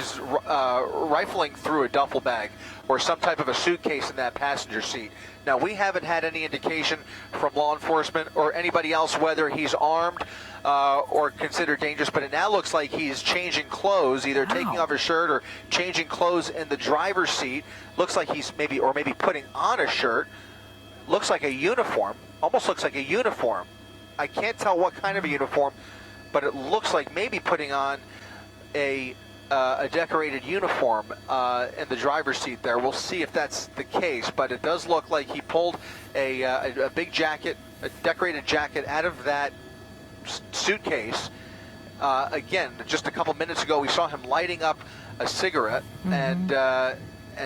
through a duffel bag or some type of a suitcase in that passenger seat. Now, we haven't had any indication from law enforcement or anybody else whether he's armed or considered dangerous, but it now looks like he's changing clothes, either taking off his shirt or changing clothes in the driver's seat. Looks like he's maybe putting on a shirt. Looks like a uniform, almost looks like a uniform. I can't tell what kind of a uniform, but it looks like maybe putting on a decorated uniform in the driver's seat there. We'll see if that's the case, but it does look like he pulled a big jacket, a decorated jacket out of that suitcase. Again, just a couple minutes ago, we saw him lighting up a cigarette, and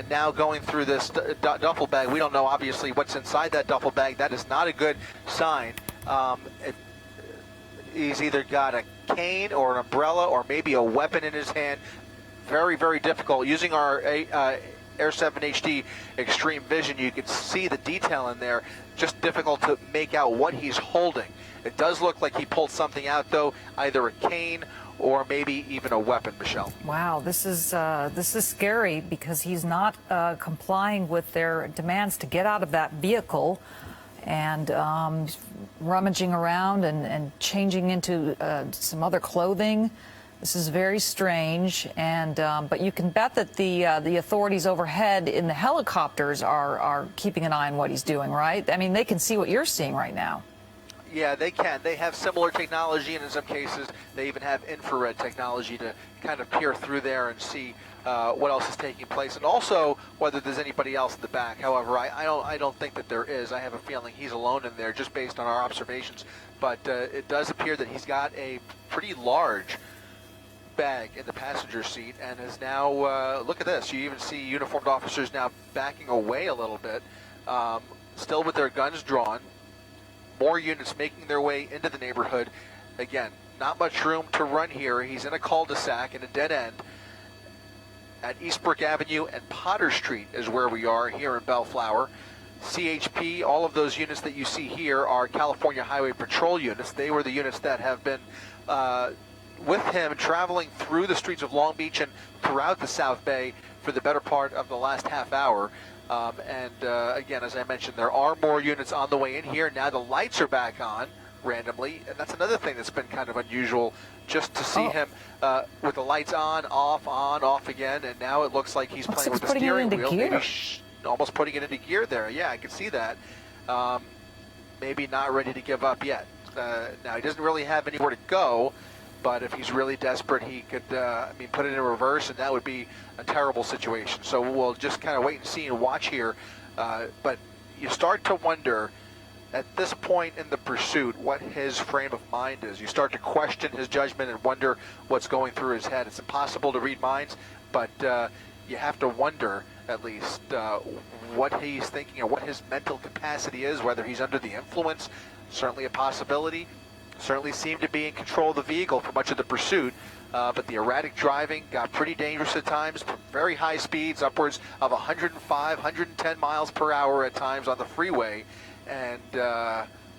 now going through this duffel bag. We don't know, obviously, what's inside that duffel bag. That is not a good sign. He's either got a cane or an umbrella or maybe a weapon in his hand. Very, very difficult. Using our Air 7 HD Extreme Vision, you can see the detail in there. Just difficult to make out what he's holding. It does look like he pulled something out, though, either a cane or maybe even a weapon, Michelle. Wow, this is scary, because he's not complying with their demands to get out of that vehicle, and rummaging around and changing into some other clothing. This is very strange, and but you can bet that the authorities overhead in the helicopters are keeping an eye on what he's doing, right? I mean, they can see what you're seeing right now. Yeah, they can. They have similar technology, and in some cases, they even have infrared technology to kind of peer through there and see what else is taking place, and also whether there's anybody else in the back. However, I don't think that there is. I have a feeling he's alone in there, just based on our observations. But it does appear that he's got a pretty large bag in the passenger seat, and is now look at this. You even see uniformed officers now backing away a little bit, still with their guns drawn. More units making their way into the neighborhood. Again, not much room to run here. He's in a cul-de-sac in a dead end at Eastbrook Avenue and Potter Street is where we are here in Bellflower. CHP, all of those units that you see here are California Highway Patrol units. They were the units that have been with him traveling through the streets of Long Beach and throughout the South Bay for the better part of the last half hour. Again, as I mentioned, there are more units on the way in here. Now the lights are back on randomly, and that's another thing that's been kind of unusual, just to see him with the lights on, off again, and now it looks like he's playing with the steering wheel. Maybe almost putting it into gear there. Yeah, I can see that. Maybe not ready to give up yet. Now, he doesn't really have anywhere to go, but if he's really desperate, he could, put it in reverse, and that would be a terrible situation. So we'll just kind of wait and see and watch here. But you start to wonder, at this point in the pursuit, what his frame of mind is. You start to question his judgment and wonder what's going through his head. It's impossible to read minds, but you have to wonder, at least, what he's thinking or what his mental capacity is, whether he's under the influence. Certainly a possibility. Certainly seemed to be in control of the vehicle for much of the pursuit, but the erratic driving got pretty dangerous at times, very high speeds, upwards of 105, 110 miles per hour at times on the freeway. And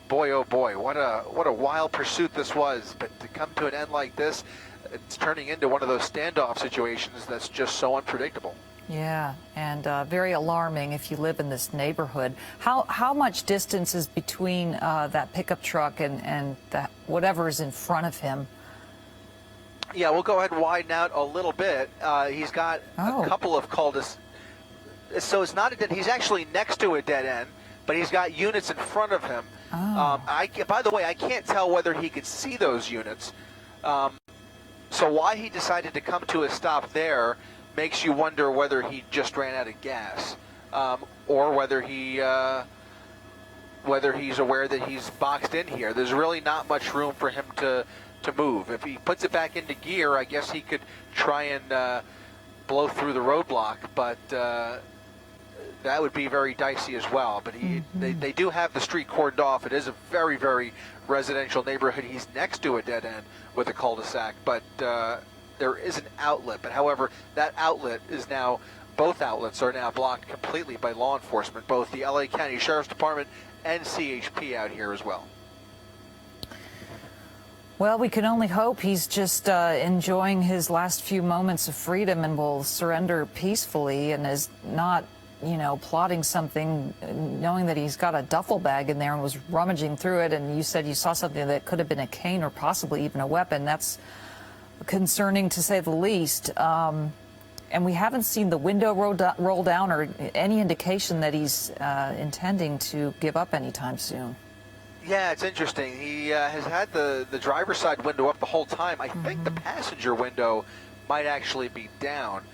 boy, oh boy, what a wild pursuit this was. But to come to an end like this, it's turning into one of those standoff situations that's just so unpredictable. Yeah, and very alarming if you live in this neighborhood. How much distance is between that pickup truck and that whatever is in front of him? Yeah, we'll go ahead and widen out a little bit. He's got a couple of cul-de-sacs. So it's not a dead, he's actually next to a dead end, but he's got units in front of him. By the way, I can't tell whether he could see those units. So why he decided to come to a stop there makes you wonder whether he just ran out of gas, or whether he's aware that he's boxed in here. There's really not much room for him to move. If he puts it back into gear, I guess he could try and blow through the roadblock, but that would be very dicey as well. But they do have the street cordoned off. It is a very, very residential neighborhood. He's next to a dead end with a cul-de-sac, but there is an outlet. But however, that outlet is now, both outlets are now blocked completely by law enforcement, both the LA County Sheriff's Department and CHP out here as well. Well, we can only hope he's just enjoying his last few moments of freedom and will surrender peacefully and is not, plotting something, knowing that he's got a duffel bag in there and was rummaging through it. And you said you saw something that could have been a cane or possibly even a weapon. That's concerning, to say the least. And we haven't seen the window roll down or any indication that he's intending to give up anytime soon. Yeah, it's interesting. He has had the driver's side window up the whole time. I think the passenger window might actually be down.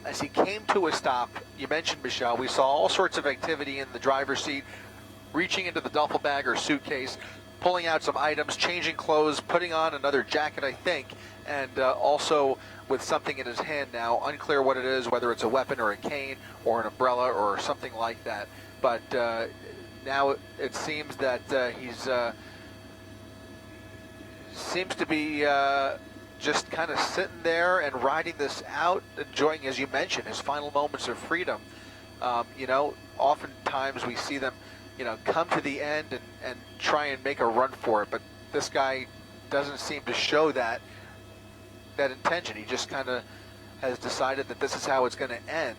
As he came to a stop, you mentioned, Michelle, we saw all sorts of activity in the driver's seat, reaching into the duffel bag or suitcase, pulling out some items, changing clothes, putting on another jacket, I think, and also with something in his hand now. Unclear what it is, whether it's a weapon or a cane or an umbrella or something like that. But now it seems that he's seems to be just kind of sitting there and riding this out, enjoying, as you mentioned, his final moments of freedom. Oftentimes we see them, come to the end and try and make a run for it, but this guy doesn't seem to show that intention. He just kind of has decided that this is how it's going to end.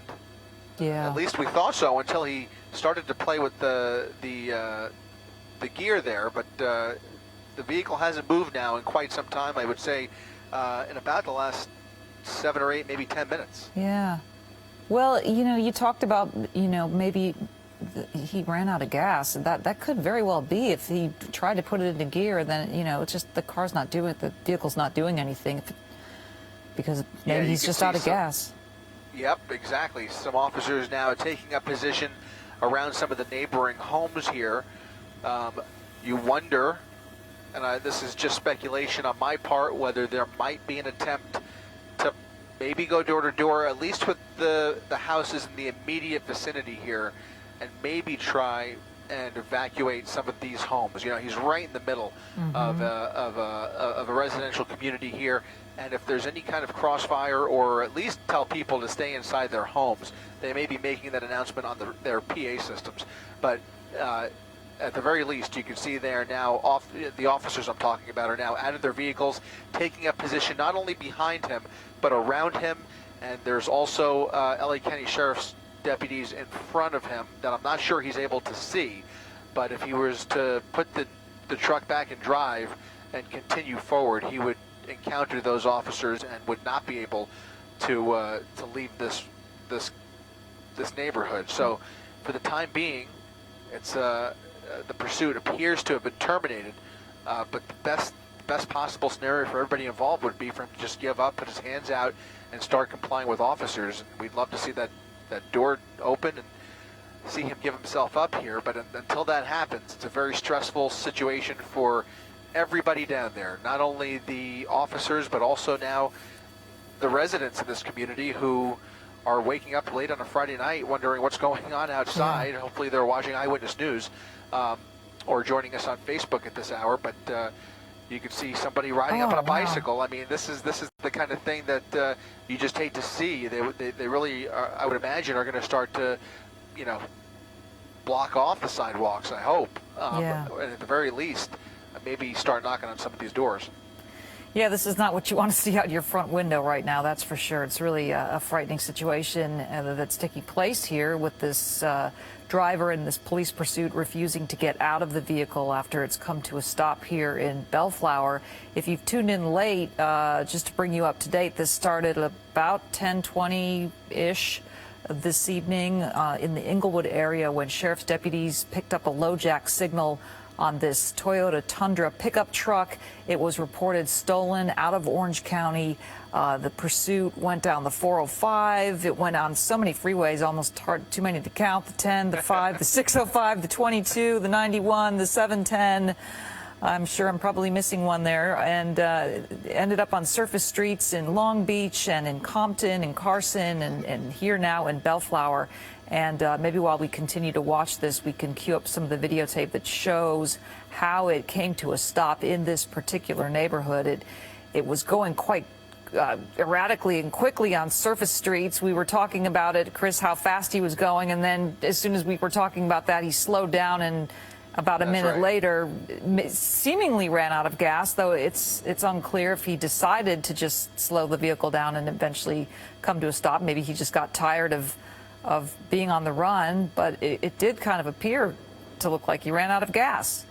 Yeah. At least we thought so until he started to play with the gear there, but the vehicle hasn't moved now in quite some time, I would say, in about the last 7 or 8, maybe 10 minutes. Yeah. Well, you talked about, maybe he ran out of gas. That could very well be if he tried to put it into gear, and then, it's just the vehicle's not doing anything because maybe he's just out of gas. Yep, exactly. Some officers now taking up position around some of the neighboring homes here. You wonder, and this is just speculation on my part, whether there might be an attempt to maybe go door to door, at least with the houses in the immediate vicinity here, and maybe try and evacuate some of these homes. You know, he's right in the middle of a residential community here, and if there's any kind of crossfire, or at least tell people to stay inside their homes, they may be making that announcement on their PA systems. But at the very least, you can see there now, the officers I'm talking about are now out of their vehicles, taking up position not only behind him, but around him. And there's also LA County Sheriff's deputies in front of him that I'm not sure he's able to see. But if he was to put the truck back in drive and continue forward, he would encounter those officers and would not be able to leave this neighborhood. So for the time being, it's the pursuit appears to have been terminated, but the best possible scenario for everybody involved would be for him to just give up, put his hands out, and start complying with officers. And we'd love to see that door open and see him give himself up here. But until that happens, it's a very stressful situation for everybody down there, not only the officers, but also now the residents in this community who are waking up late on a Friday night wondering what's going on outside. Hopefully they're watching Eyewitness News or joining us on Facebook at this hour. But you can see somebody riding up on a bicycle. I mean, this is the kind of thing that you just hate to see. They really, I would imagine, are going to start to, you know, block off the sidewalks, I hope. And at the very least, maybe start knocking on some of these doors. Yeah, this is not what you want to see out your front window right now, that's for sure. It's really a frightening situation that's taking place here with this driver in this police pursuit refusing to get out of the vehicle after it's come to a stop here in Bellflower. If you've tuned in late, just to bring you up to date, this started about 10:20-ish this evening in the Inglewood area when sheriff's deputies picked up a LoJack signal on this Toyota Tundra pickup truck. It was reported stolen out of Orange County. The pursuit went down the 405. It went on so many freeways, almost too many to count. The 10, the 5, the 605, the 22, the 91, the 710. I'm sure I'm probably missing one there. And ended up on surface streets in Long Beach and in Compton and Carson and here now in Bellflower. And maybe while we continue to watch this, we can cue up some of the videotape that shows how it came to a stop in this particular neighborhood. It was going quite erratically and quickly on surface streets. We were talking about it, Chris, how fast he was going. And then as soon as we were talking about that, he slowed down and about a minute later seemingly ran out of gas, though it's unclear if he decided to just slow the vehicle down and eventually come to a stop. Maybe he just got tired of being on the run, but it did kind of appear to look like he ran out of gas.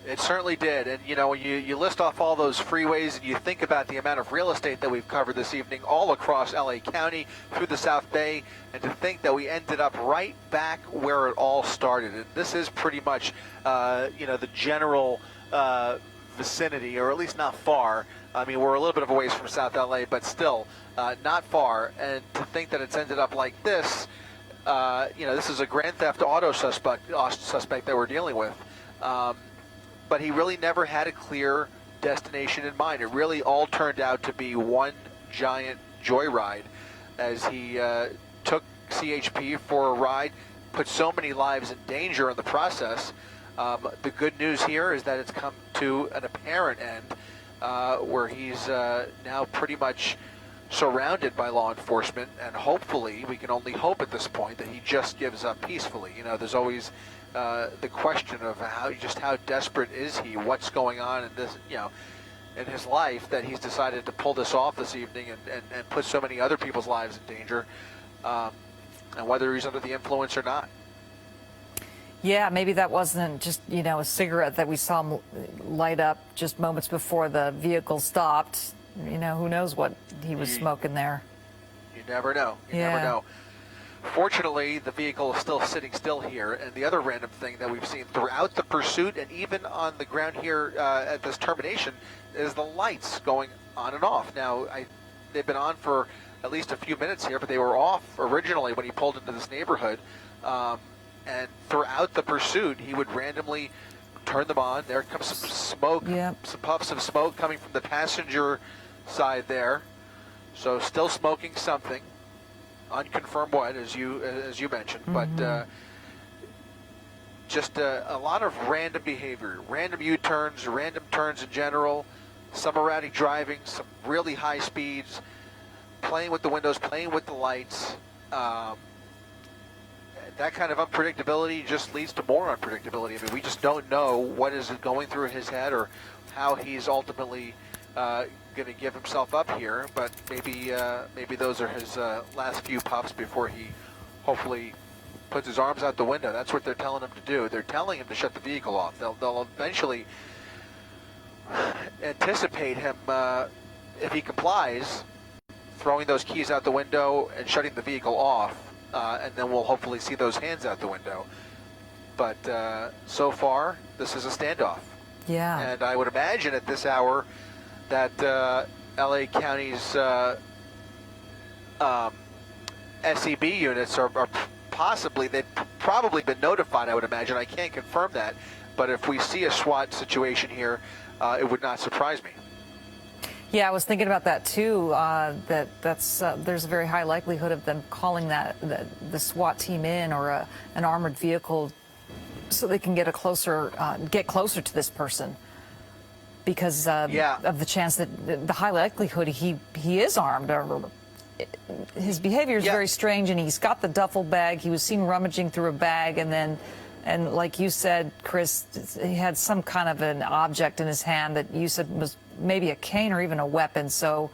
It certainly did. And, you know, when you list off all those freeways and you think about the amount of real estate that we've covered this evening all across LA County through the South Bay, and to think that we ended up right back where it all started. And this is pretty much, you know, the general vicinity, or at least not far. I mean, we're a little bit of a ways from South LA, but still not far. And to think that it's ended up like this, you know, this is a grand theft auto suspect that we're dealing with. But he really never had a clear destination in mind. It really all turned out to be one giant joyride as he took CHP for a ride, put so many lives in danger in the process. The good news here is that it's come to an apparent end where he's now pretty much surrounded by law enforcement, and hopefully, we can only hope at this point that he just gives up peacefully. You know, there's always the question of how desperate is he? What's going on in this, you know, in his life that he's decided to pull this off this evening and put so many other people's lives in danger, and whether he's under the influence or not. Yeah, maybe that wasn't just, you know, a cigarette that we saw him light up just moments before the vehicle stopped. You know, who knows what he was smoking there. You never know. You never know. Fortunately, the vehicle is still sitting still here. And the other random thing that we've seen throughout the pursuit and even on the ground here at this termination is the lights going on and off. Now, they've been on for at least a few minutes here, but they were off originally when he pulled into this neighborhood. And throughout the pursuit, he would randomly turn them on. There comes some smoke, some puffs of smoke coming from the passenger side there. So still smoking something. Unconfirmed what, as you mentioned, but just a lot of random behavior, random U-turns, random turns in general, some erratic driving, some really high speeds, playing with the windows, playing with the lights. That kind of unpredictability just leads to more unpredictability. I mean, we just don't know what is going through his head or how he's ultimately going to give himself up here. But maybe those are his last few puffs before he hopefully puts his arms out the window. That's what they're telling him to do. They're telling him to shut the vehicle off. They'll eventually anticipate him, if he complies, throwing those keys out the window and shutting the vehicle off. And then we'll hopefully see those hands out the window. But so far, this is a standoff. Yeah. And I would imagine at this hour that LA County's SEB units are possibly, they've probably been notified, I would imagine. I can't confirm that. But if we see a SWAT situation here, it would not surprise me. Yeah, I was thinking about that too. There's a very high likelihood of them calling the SWAT team in or an armored vehicle, so they can get closer to this person, because of the chance that the high likelihood he is armed. Or his behavior is very strange, and he's got the duffel bag. He was seen rummaging through a bag, and like you said, Chris, he had some kind of an object in his hand that you said was maybe a cane or even a weapon. So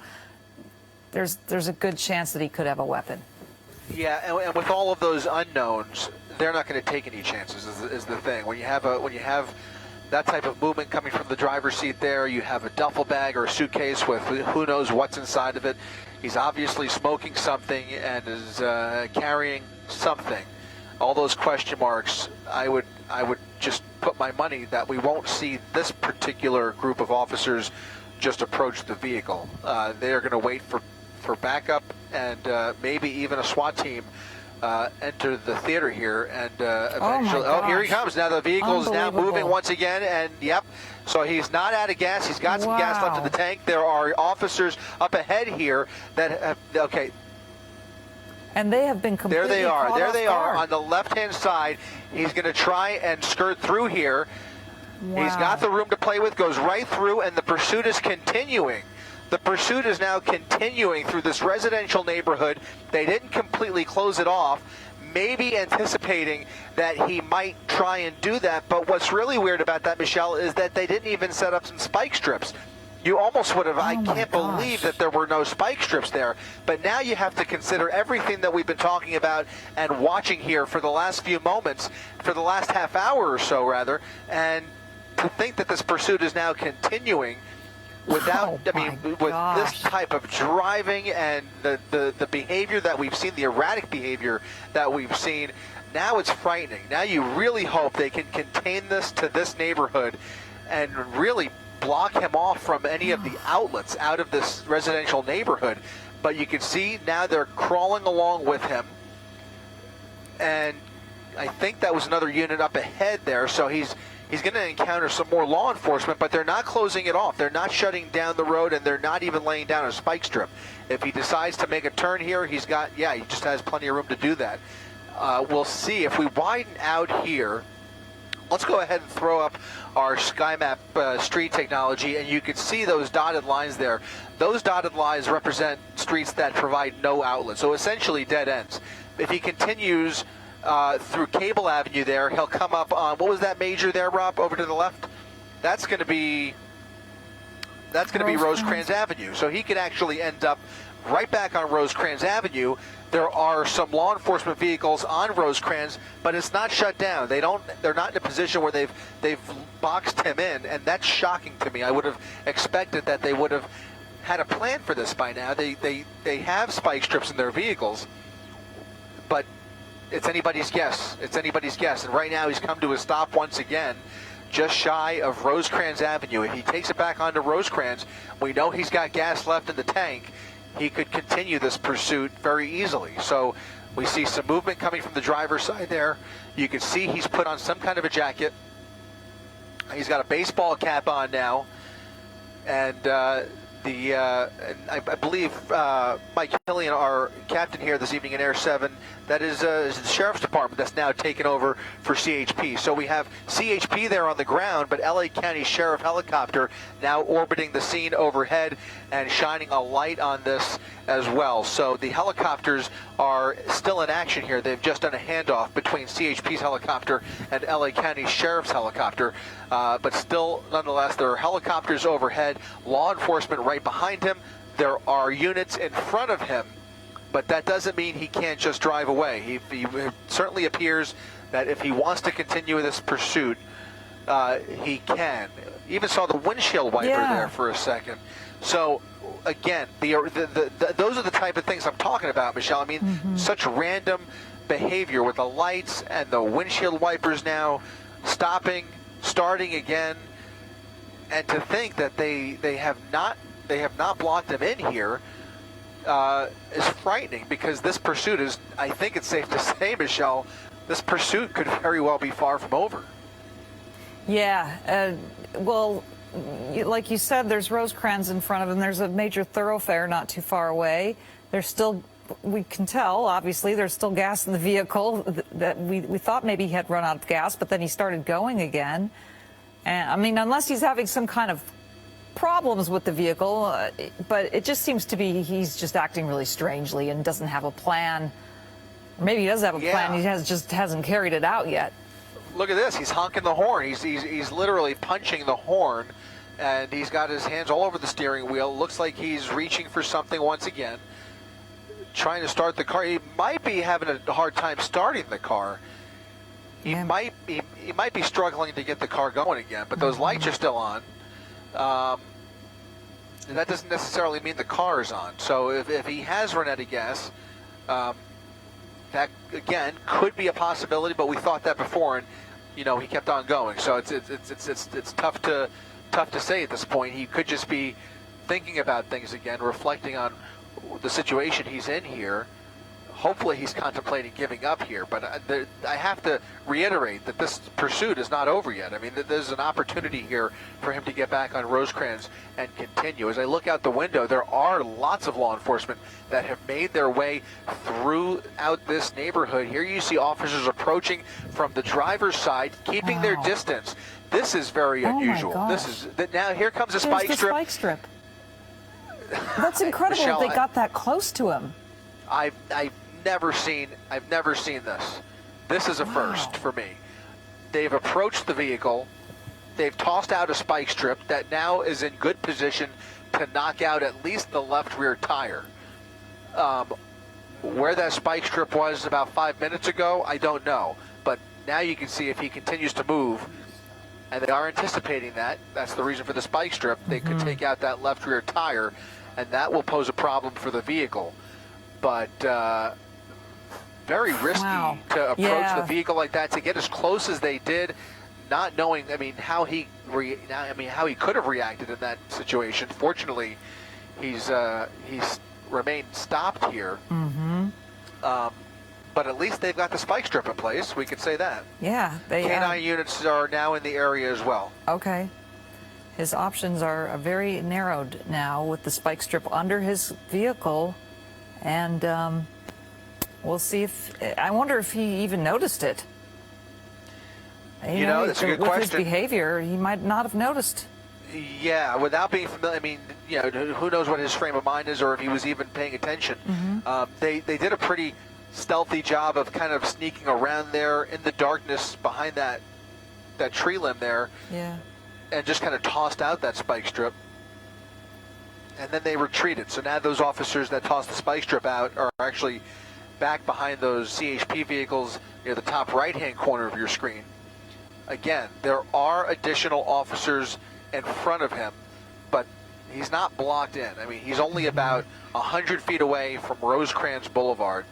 there's a good chance that he could have a weapon. Yeah, and with all of those unknowns, they're not going to take any chances. Is the thing when you have that type of movement coming from the driver's seat there, you have a duffel bag or a suitcase with who knows what's inside of it. He's obviously smoking something and is carrying something. All those question marks, I would just put my money that we won't see this particular group of officers just approach the vehicle. They're going to wait for backup and maybe even a SWAT team enter the theater here, and eventually, here he comes. Now the vehicle is now moving once again, and yep. So he's not out of gas. He's got some gas left in the tank. There are officers up ahead here that have, okay. And they have been completely There they are. caught There off they are guard. on the left-hand side. He's going to try and skirt through here. Wow. He's got the room to play with, goes right through, and the pursuit is continuing. The pursuit is now continuing through this residential neighborhood. They didn't completely close it off, maybe anticipating that he might try and do that. But what's really weird about that, Michelle, is that they didn't even set up some spike strips. You almost would have, I can't believe that there were no spike strips there. But now you have to consider everything that we've been talking about and watching here for the last few moments, for the last half hour or so, rather, and to think that this pursuit is now continuing without, with this type of driving and the behavior that we've seen, the erratic behavior that we've seen, now it's frightening. Now you really hope they can contain this to this neighborhood and really block him off from any of the outlets out of this residential neighborhood. But you can see now they're crawling along with him, and I think that was another unit up ahead there, so he's going to encounter some more law enforcement, but they're not closing it off. They're not shutting down the road, and they're not even laying down a spike strip. If he decides to make a turn here, he just has plenty of room to do that. We'll see. If we widen out here, let's go ahead and throw up our SkyMap street technology, and you can see those dotted lines there. Those dotted lines represent streets that provide no outlet, so essentially dead ends. If he continues through Cable Avenue there, he'll come up on, what was that major there, Rob, over to the left? That's going to be Rosecrans Avenue. So he could actually end up right back on Rosecrans Avenue. There are some law enforcement vehicles on Rosecrans, but it's not shut down. They're not in a position where they've boxed him in, and that's shocking to me. I would have expected that they would have had a plan for this by now. They have spike strips in their vehicles, but it's anybody's guess. It's anybody's guess. And right now he's come to a stop once again, just shy of Rosecrans Avenue. If he takes it back onto Rosecrans, we know he's got gas left in the tank. He could continue this pursuit very easily. So we see some movement coming from the driver's side there. You can see he's put on some kind of a jacket. He's got a baseball cap on now. And I believe Mike Hillian, our captain here this evening in Air 7, That is the Sheriff's Department that's now taken over for CHP. So we have CHP there on the ground, but LA County Sheriff helicopter now orbiting the scene overhead and shining a light on this as well. So the helicopters are still in action here. They've just done a handoff between CHP's helicopter and LA County Sheriff's helicopter. But still, nonetheless, there are helicopters overhead, law enforcement right behind him. There are units in front of him. But that doesn't mean he can't just drive away. He certainly appears that if he wants to continue this pursuit, he can. Even saw the windshield wiper there for a second. So, again, those are the type of things I'm talking about, Michelle. I mean, such random behavior with the lights and the windshield wipers now stopping, starting again, and to think that they have not blocked him in here. Is frightening, because this pursuit is, I think it's safe to say, Michelle, this pursuit could very well be far from over. Yeah, well, like you said, there's Rosecrans in front of him. There's a major thoroughfare not too far away. There's still, we can tell, obviously, there's still gas in the vehicle. That we thought maybe he had run out of gas, but then he started going again. And I mean, unless he's having some kind of problems with the vehicle, but it just seems to be he's just acting really strangely and doesn't have a plan. Or maybe he does have a plan, he just hasn't carried it out yet. Look at this, he's honking the horn. He's literally punching the horn, and he's got his hands all over the steering wheel. Looks like he's reaching for something once again, trying to start the car. He might be having a hard time starting the car. He might be struggling to get the car going again, but those lights are still on. That doesn't necessarily mean the car is on. So if he has run out of gas, that again could be a possibility. But we thought that before, and he kept on going. So it's tough to say at this point. He could just be thinking about things again, reflecting on the situation he's in here. Hopefully he's contemplating giving up here, but I have to reiterate that this pursuit is not over yet. I mean, there's an opportunity here for him to get back on Rosecrans and continue. As I look out the window, there are lots of law enforcement that have made their way throughout this neighborhood. Here you see officers approaching from the driver's side, keeping their distance. This is very unusual. Now here comes a spike strip. Spike strip. That's incredible. Michelle, they got that close to him. I've never seen this. This is a first for me. They've approached the vehicle. They've tossed out a spike strip that now is in good position to knock out at least the left rear tire. Where that spike strip was about 5 minutes ago, I don't know. But now you can see if he continues to move, and they are anticipating that. That's the reason for the spike strip. They could take out that left rear tire, and that will pose a problem for the vehicle. But very risky to approach the vehicle like that, to get as close as they did, not knowing, how he could have reacted in that situation. Fortunately, he's remained stopped here. But at least they've got the spike strip in place. We could say that. Yeah, K9 units are now in the area as well. Okay. His options are very narrowed now with the spike strip under his vehicle. And we'll see I wonder if he even noticed it. That's a good question. With his behavior, he might not have noticed. Yeah, without being familiar, who knows what his frame of mind is, or if he was even paying attention. They did a pretty stealthy job of kind of sneaking around there in the darkness behind that tree limb there. Yeah. And just kind of tossed out that spike strip. And then they retreated. So now those officers that tossed the spike strip out are actually back behind those CHP vehicles near the top right-hand corner of your screen. Again, there are additional officers in front of him, but he's not blocked in. He's only about 100 feet away from Rosecrans Boulevard,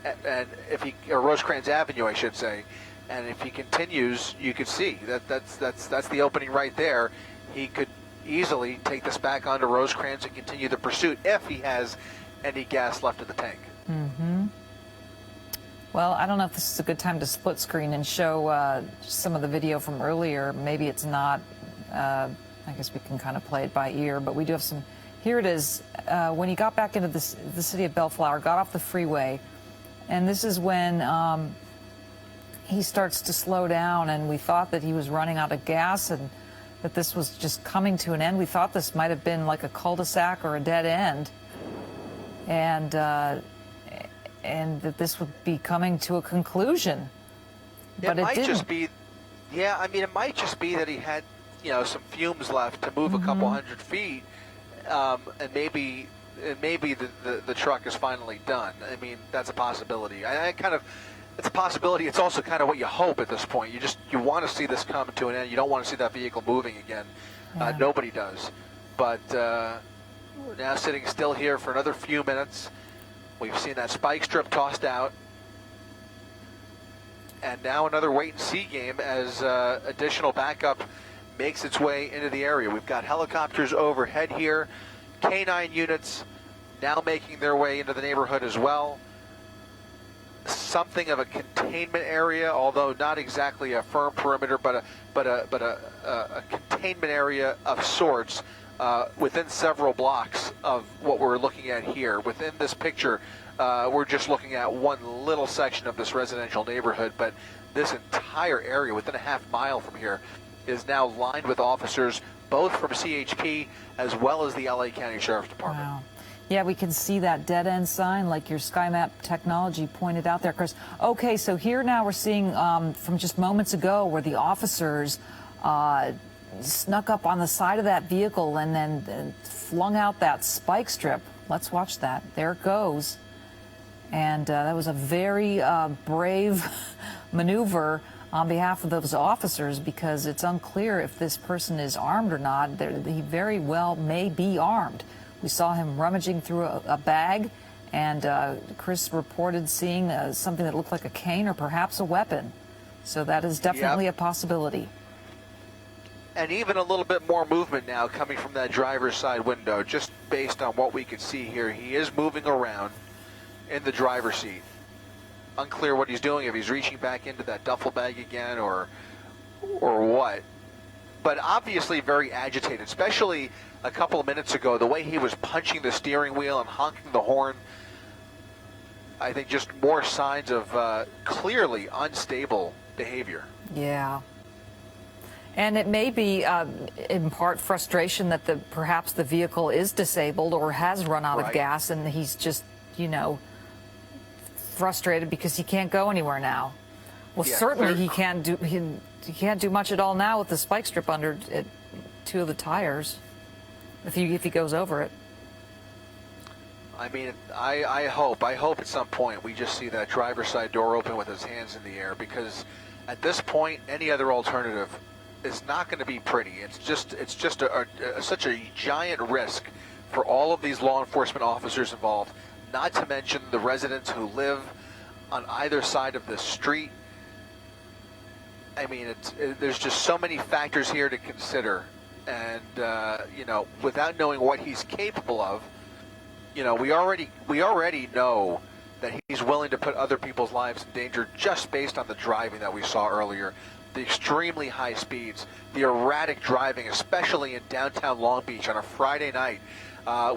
and or Rosecrans Avenue, I should say. And if he continues, you could see that's the opening right there. He could easily take this back onto Rosecrans and continue the pursuit if he has any gas left in the tank. Well, I don't know if this is a good time to split screen and show some of the video from earlier. Maybe it's not. I guess we can kind of play it by ear, but we do have some. Here it is. When he got back into the city of Bellflower, got off the freeway, And this is when he starts to slow down, and we thought that he was running out of gas and that this was just coming to an end. We thought this might have been like a cul-de-sac or a dead end, and that this would be coming to a conclusion. But it didn't. Just be, yeah, I mean, it might just be that he had, some fumes left to move a couple hundred feet, and maybe the truck is finally done. I mean, that's a possibility. It's a possibility. It's also kind of what you hope at this point. You want to see this come to an end. You don't want to see that vehicle moving again. Yeah. Nobody does. But we're now sitting still here for another few minutes. We've seen that spike strip tossed out. And now another wait-and-see game as additional backup makes its way into the area. We've got helicopters overhead here, K9 units now making their way into the neighborhood as well. Something of a containment area, although not exactly a firm perimeter, but a containment area of sorts within several blocks of what we're looking at here. Within this picture, we're just looking at one little section of this residential neighborhood, but this entire area within a half-mile from here is now lined with officers, both from CHP as well as the LA County Sheriff's Department. Wow. Yeah, we can see that dead end sign like your SkyMap technology pointed out there, Chris. Okay, so here now we're seeing from just moments ago where the officers snuck up on the side of that vehicle and then flung out that spike strip. Let's watch that. There it goes. And that was a very brave maneuver on behalf of those officers, because it's unclear if this person is armed or not. He very well may be armed. We saw him rummaging through a bag, and Chris reported seeing something that looked like a cane or perhaps a weapon. So that is definitely a possibility. And even a little bit more movement now coming from that driver's side window, just based on what we could see here. He is moving around in the driver's seat. Unclear what he's doing, if he's reaching back into that duffel bag again or what. But obviously very agitated, especially a couple of minutes ago, the way he was punching the steering wheel and honking the horn. I think just more signs of clearly unstable behavior. Yeah. And it may be in part frustration that perhaps the vehicle is disabled or has run out of gas, and he's just, frustrated because he can't go anywhere now. Well, Yeah, certainly he can't do much at all now with the spike strip under two of the tires, if he goes over it. I mean, I hope at some point we just see that driver's side door open with his hands in the air, because at this point any other alternative is not going to be pretty. It's just such a giant risk for all of these law enforcement officers involved, not to mention the residents who live on either side of the street. I mean, there's just so many factors here to consider, and without knowing what he's capable of, we already know that he's willing to put other people's lives in danger just based on the driving that we saw earlier, the extremely high speeds, the erratic driving, especially in downtown Long Beach on a Friday night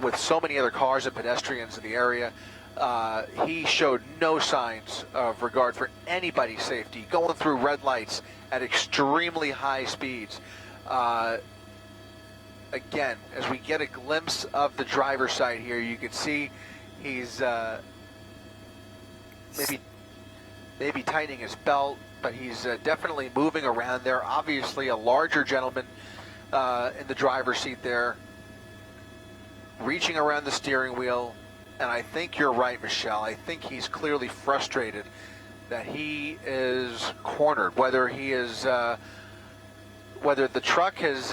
with so many other cars and pedestrians in the area. He showed no signs of regard for anybody's safety, going through red lights at extremely high speeds. Again, as we get a glimpse of the driver's side here, you can see he's maybe tightening his belt, but he's definitely moving around there. Obviously a larger gentleman in the driver's seat there, reaching around the steering wheel. And I think you're right, Michelle. I think he's clearly frustrated that he is cornered, whether the truck has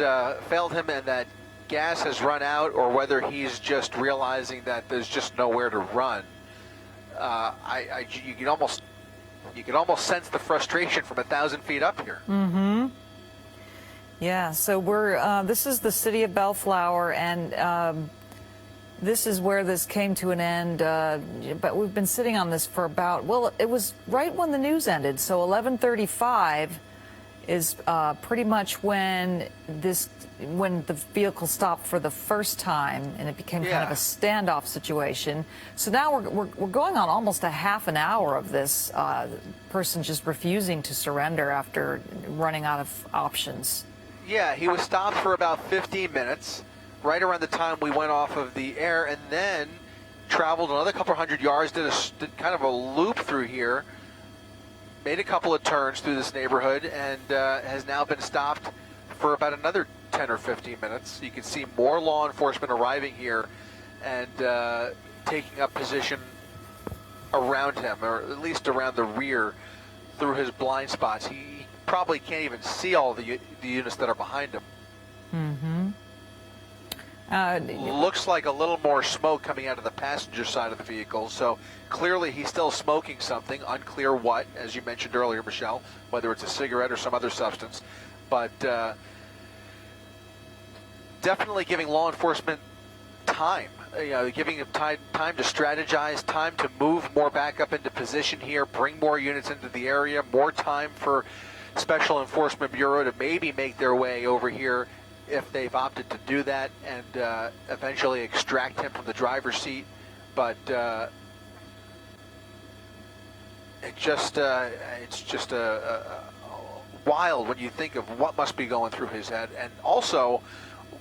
failed him and that gas has run out, or whether he's just realizing that there's just nowhere to run. You can almost sense the frustration from 1,000 feet up here. Mm-hmm. Yeah. So this is the city of Bellflower, and this is where this came to an end, but we've been sitting on this for it was right when the news ended, so 11:35 is pretty much when the vehicle stopped for the first time, and it became kind of a standoff situation. So now we're going on almost a half an hour of this person just refusing to surrender after running out of options. Yeah, he was stopped for about 15 minutes, right around the time we went off of the air, and then traveled another couple hundred yards, did kind of a loop through here, made a couple of turns through this neighborhood, and has now been stopped for about another 10 or 15 minutes. You can see more law enforcement arriving here and taking up position around him, or at least around the rear through his blind spots. He probably can't even see all the units that are behind him. Looks like a little more smoke coming out of the passenger side of the vehicle, so clearly he's still smoking something, unclear what, as you mentioned earlier, Michelle, whether it's a cigarette or some other substance. But definitely giving law enforcement time, giving them time to strategize, time to move more back up into position here, bring more units into the area, more time for Special Enforcement Bureau to maybe make their way over here if they've opted to do that, and eventually extract him from the driver's seat. But it's just wild when you think of what must be going through his head, and also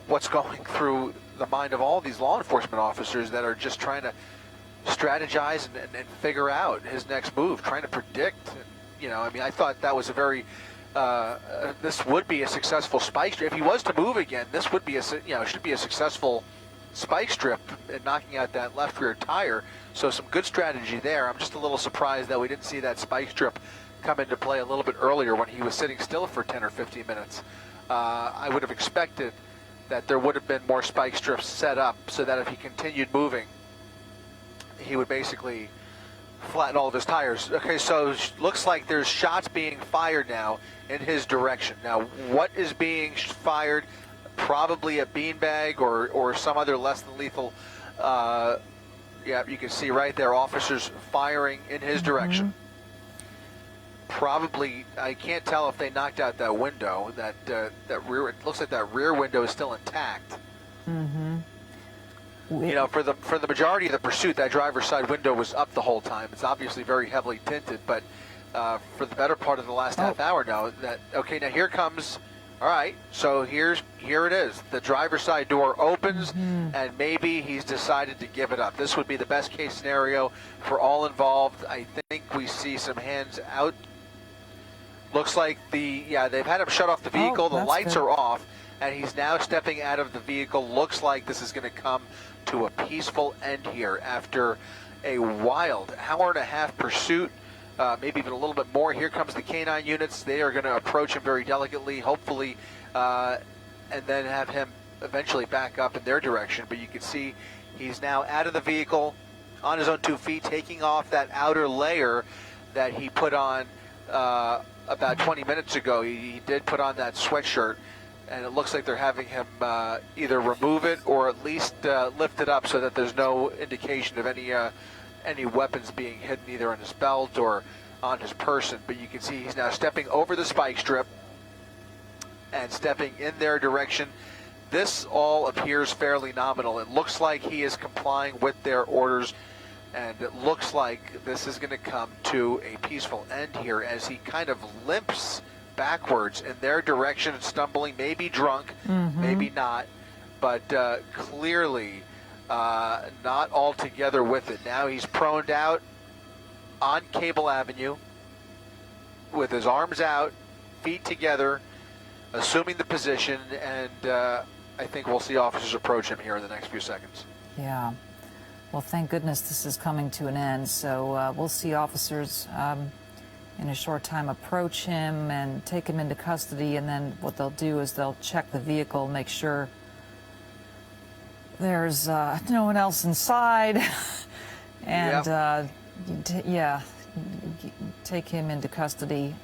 what's going through the mind of all these law enforcement officers that are just trying to strategize and figure out his next move, trying to predict. I mean, I thought that was a very this would be a successful spike strip. If he was to move again, this would be should be a successful spike strip in knocking out that left rear tire. So some good strategy there. I'm just a little surprised that we didn't see that spike strip come into play a little bit earlier when he was sitting still for 10 or 15 minutes. I would have expected that there would have been more spike strips set up so that if he continued moving, he would basically flatten all of his tires. Okay, so looks like there's shots being fired now in his direction. Now, what is being fired? Probably a beanbag or some other less than lethal. Yeah, you can see right there, officers firing in his direction. Probably, I can't tell if they knocked out that window. That rear, it looks like that rear window is still intact. For the majority of the pursuit, that driver's side window was up the whole time. It's obviously very heavily tinted, but for the better part of the last half hour now, okay, now here comes, all right, so here it is. The driver's side door opens, and maybe he's decided to give it up. This would be the best case scenario for all involved. I think we see some hands out. Looks like they've had him shut off the vehicle. The lights are off, and he's now stepping out of the vehicle. Looks like this is going to come to a peaceful end here after a wild hour-and-a-half pursuit, maybe even a little bit more. Here comes the canine units. They are going to approach him very delicately, hopefully, and then have him eventually back up in their direction. But you can see he's now out of the vehicle, on his own 2 feet, taking off that outer layer that he put on about 20 minutes ago. He did put on that sweatshirt, and it looks like they're having him either remove it or at least lift it up so that there's no indication of any weapons being hidden either on his belt or on his person. But you can see he's now stepping over the spike strip and stepping in their direction. This all appears fairly nominal. It looks like he is complying with their orders, and it looks like this is going to come to a peaceful end here as he kind of limps backwards in their direction, stumbling, maybe drunk, maybe not, but clearly not altogether with it. Now he's proned out on Cable Avenue with his arms out, feet together, assuming the position, and I think we'll see officers approach him here in the next few seconds. Yeah. Well, thank goodness this is coming to an end. So we'll see officers in a short time approach him and take him into custody, and then what they'll do is they'll check the vehicle, make sure there's no one else inside, and take him into custody.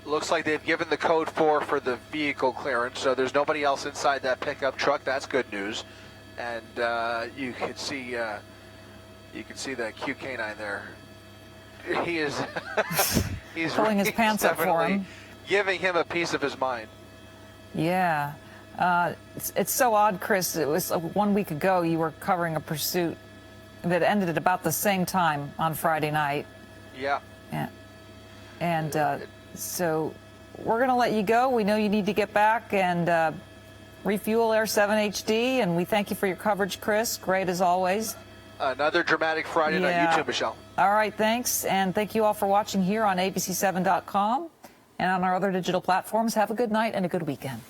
Looks like they've given the code 4 for the vehicle clearance, so there's nobody else inside that pickup truck. That's good news. And you can see the cute canine there. He is he's pulling his pants up for him. giving him a piece of his mind. Yeah. It's so odd, Chris. It was 1 week ago you were covering a pursuit that ended at about the same time on Friday night. Yeah. Yeah. And so we're going to let you go. We know you need to get back and refuel Air 7 HD, and we thank you for your coverage, Chris. Great as always. Another dramatic Friday night. You too, Michelle. All right, thanks. And thank you all for watching here on abc7.com and on our other digital platforms. Have a good night and a good weekend.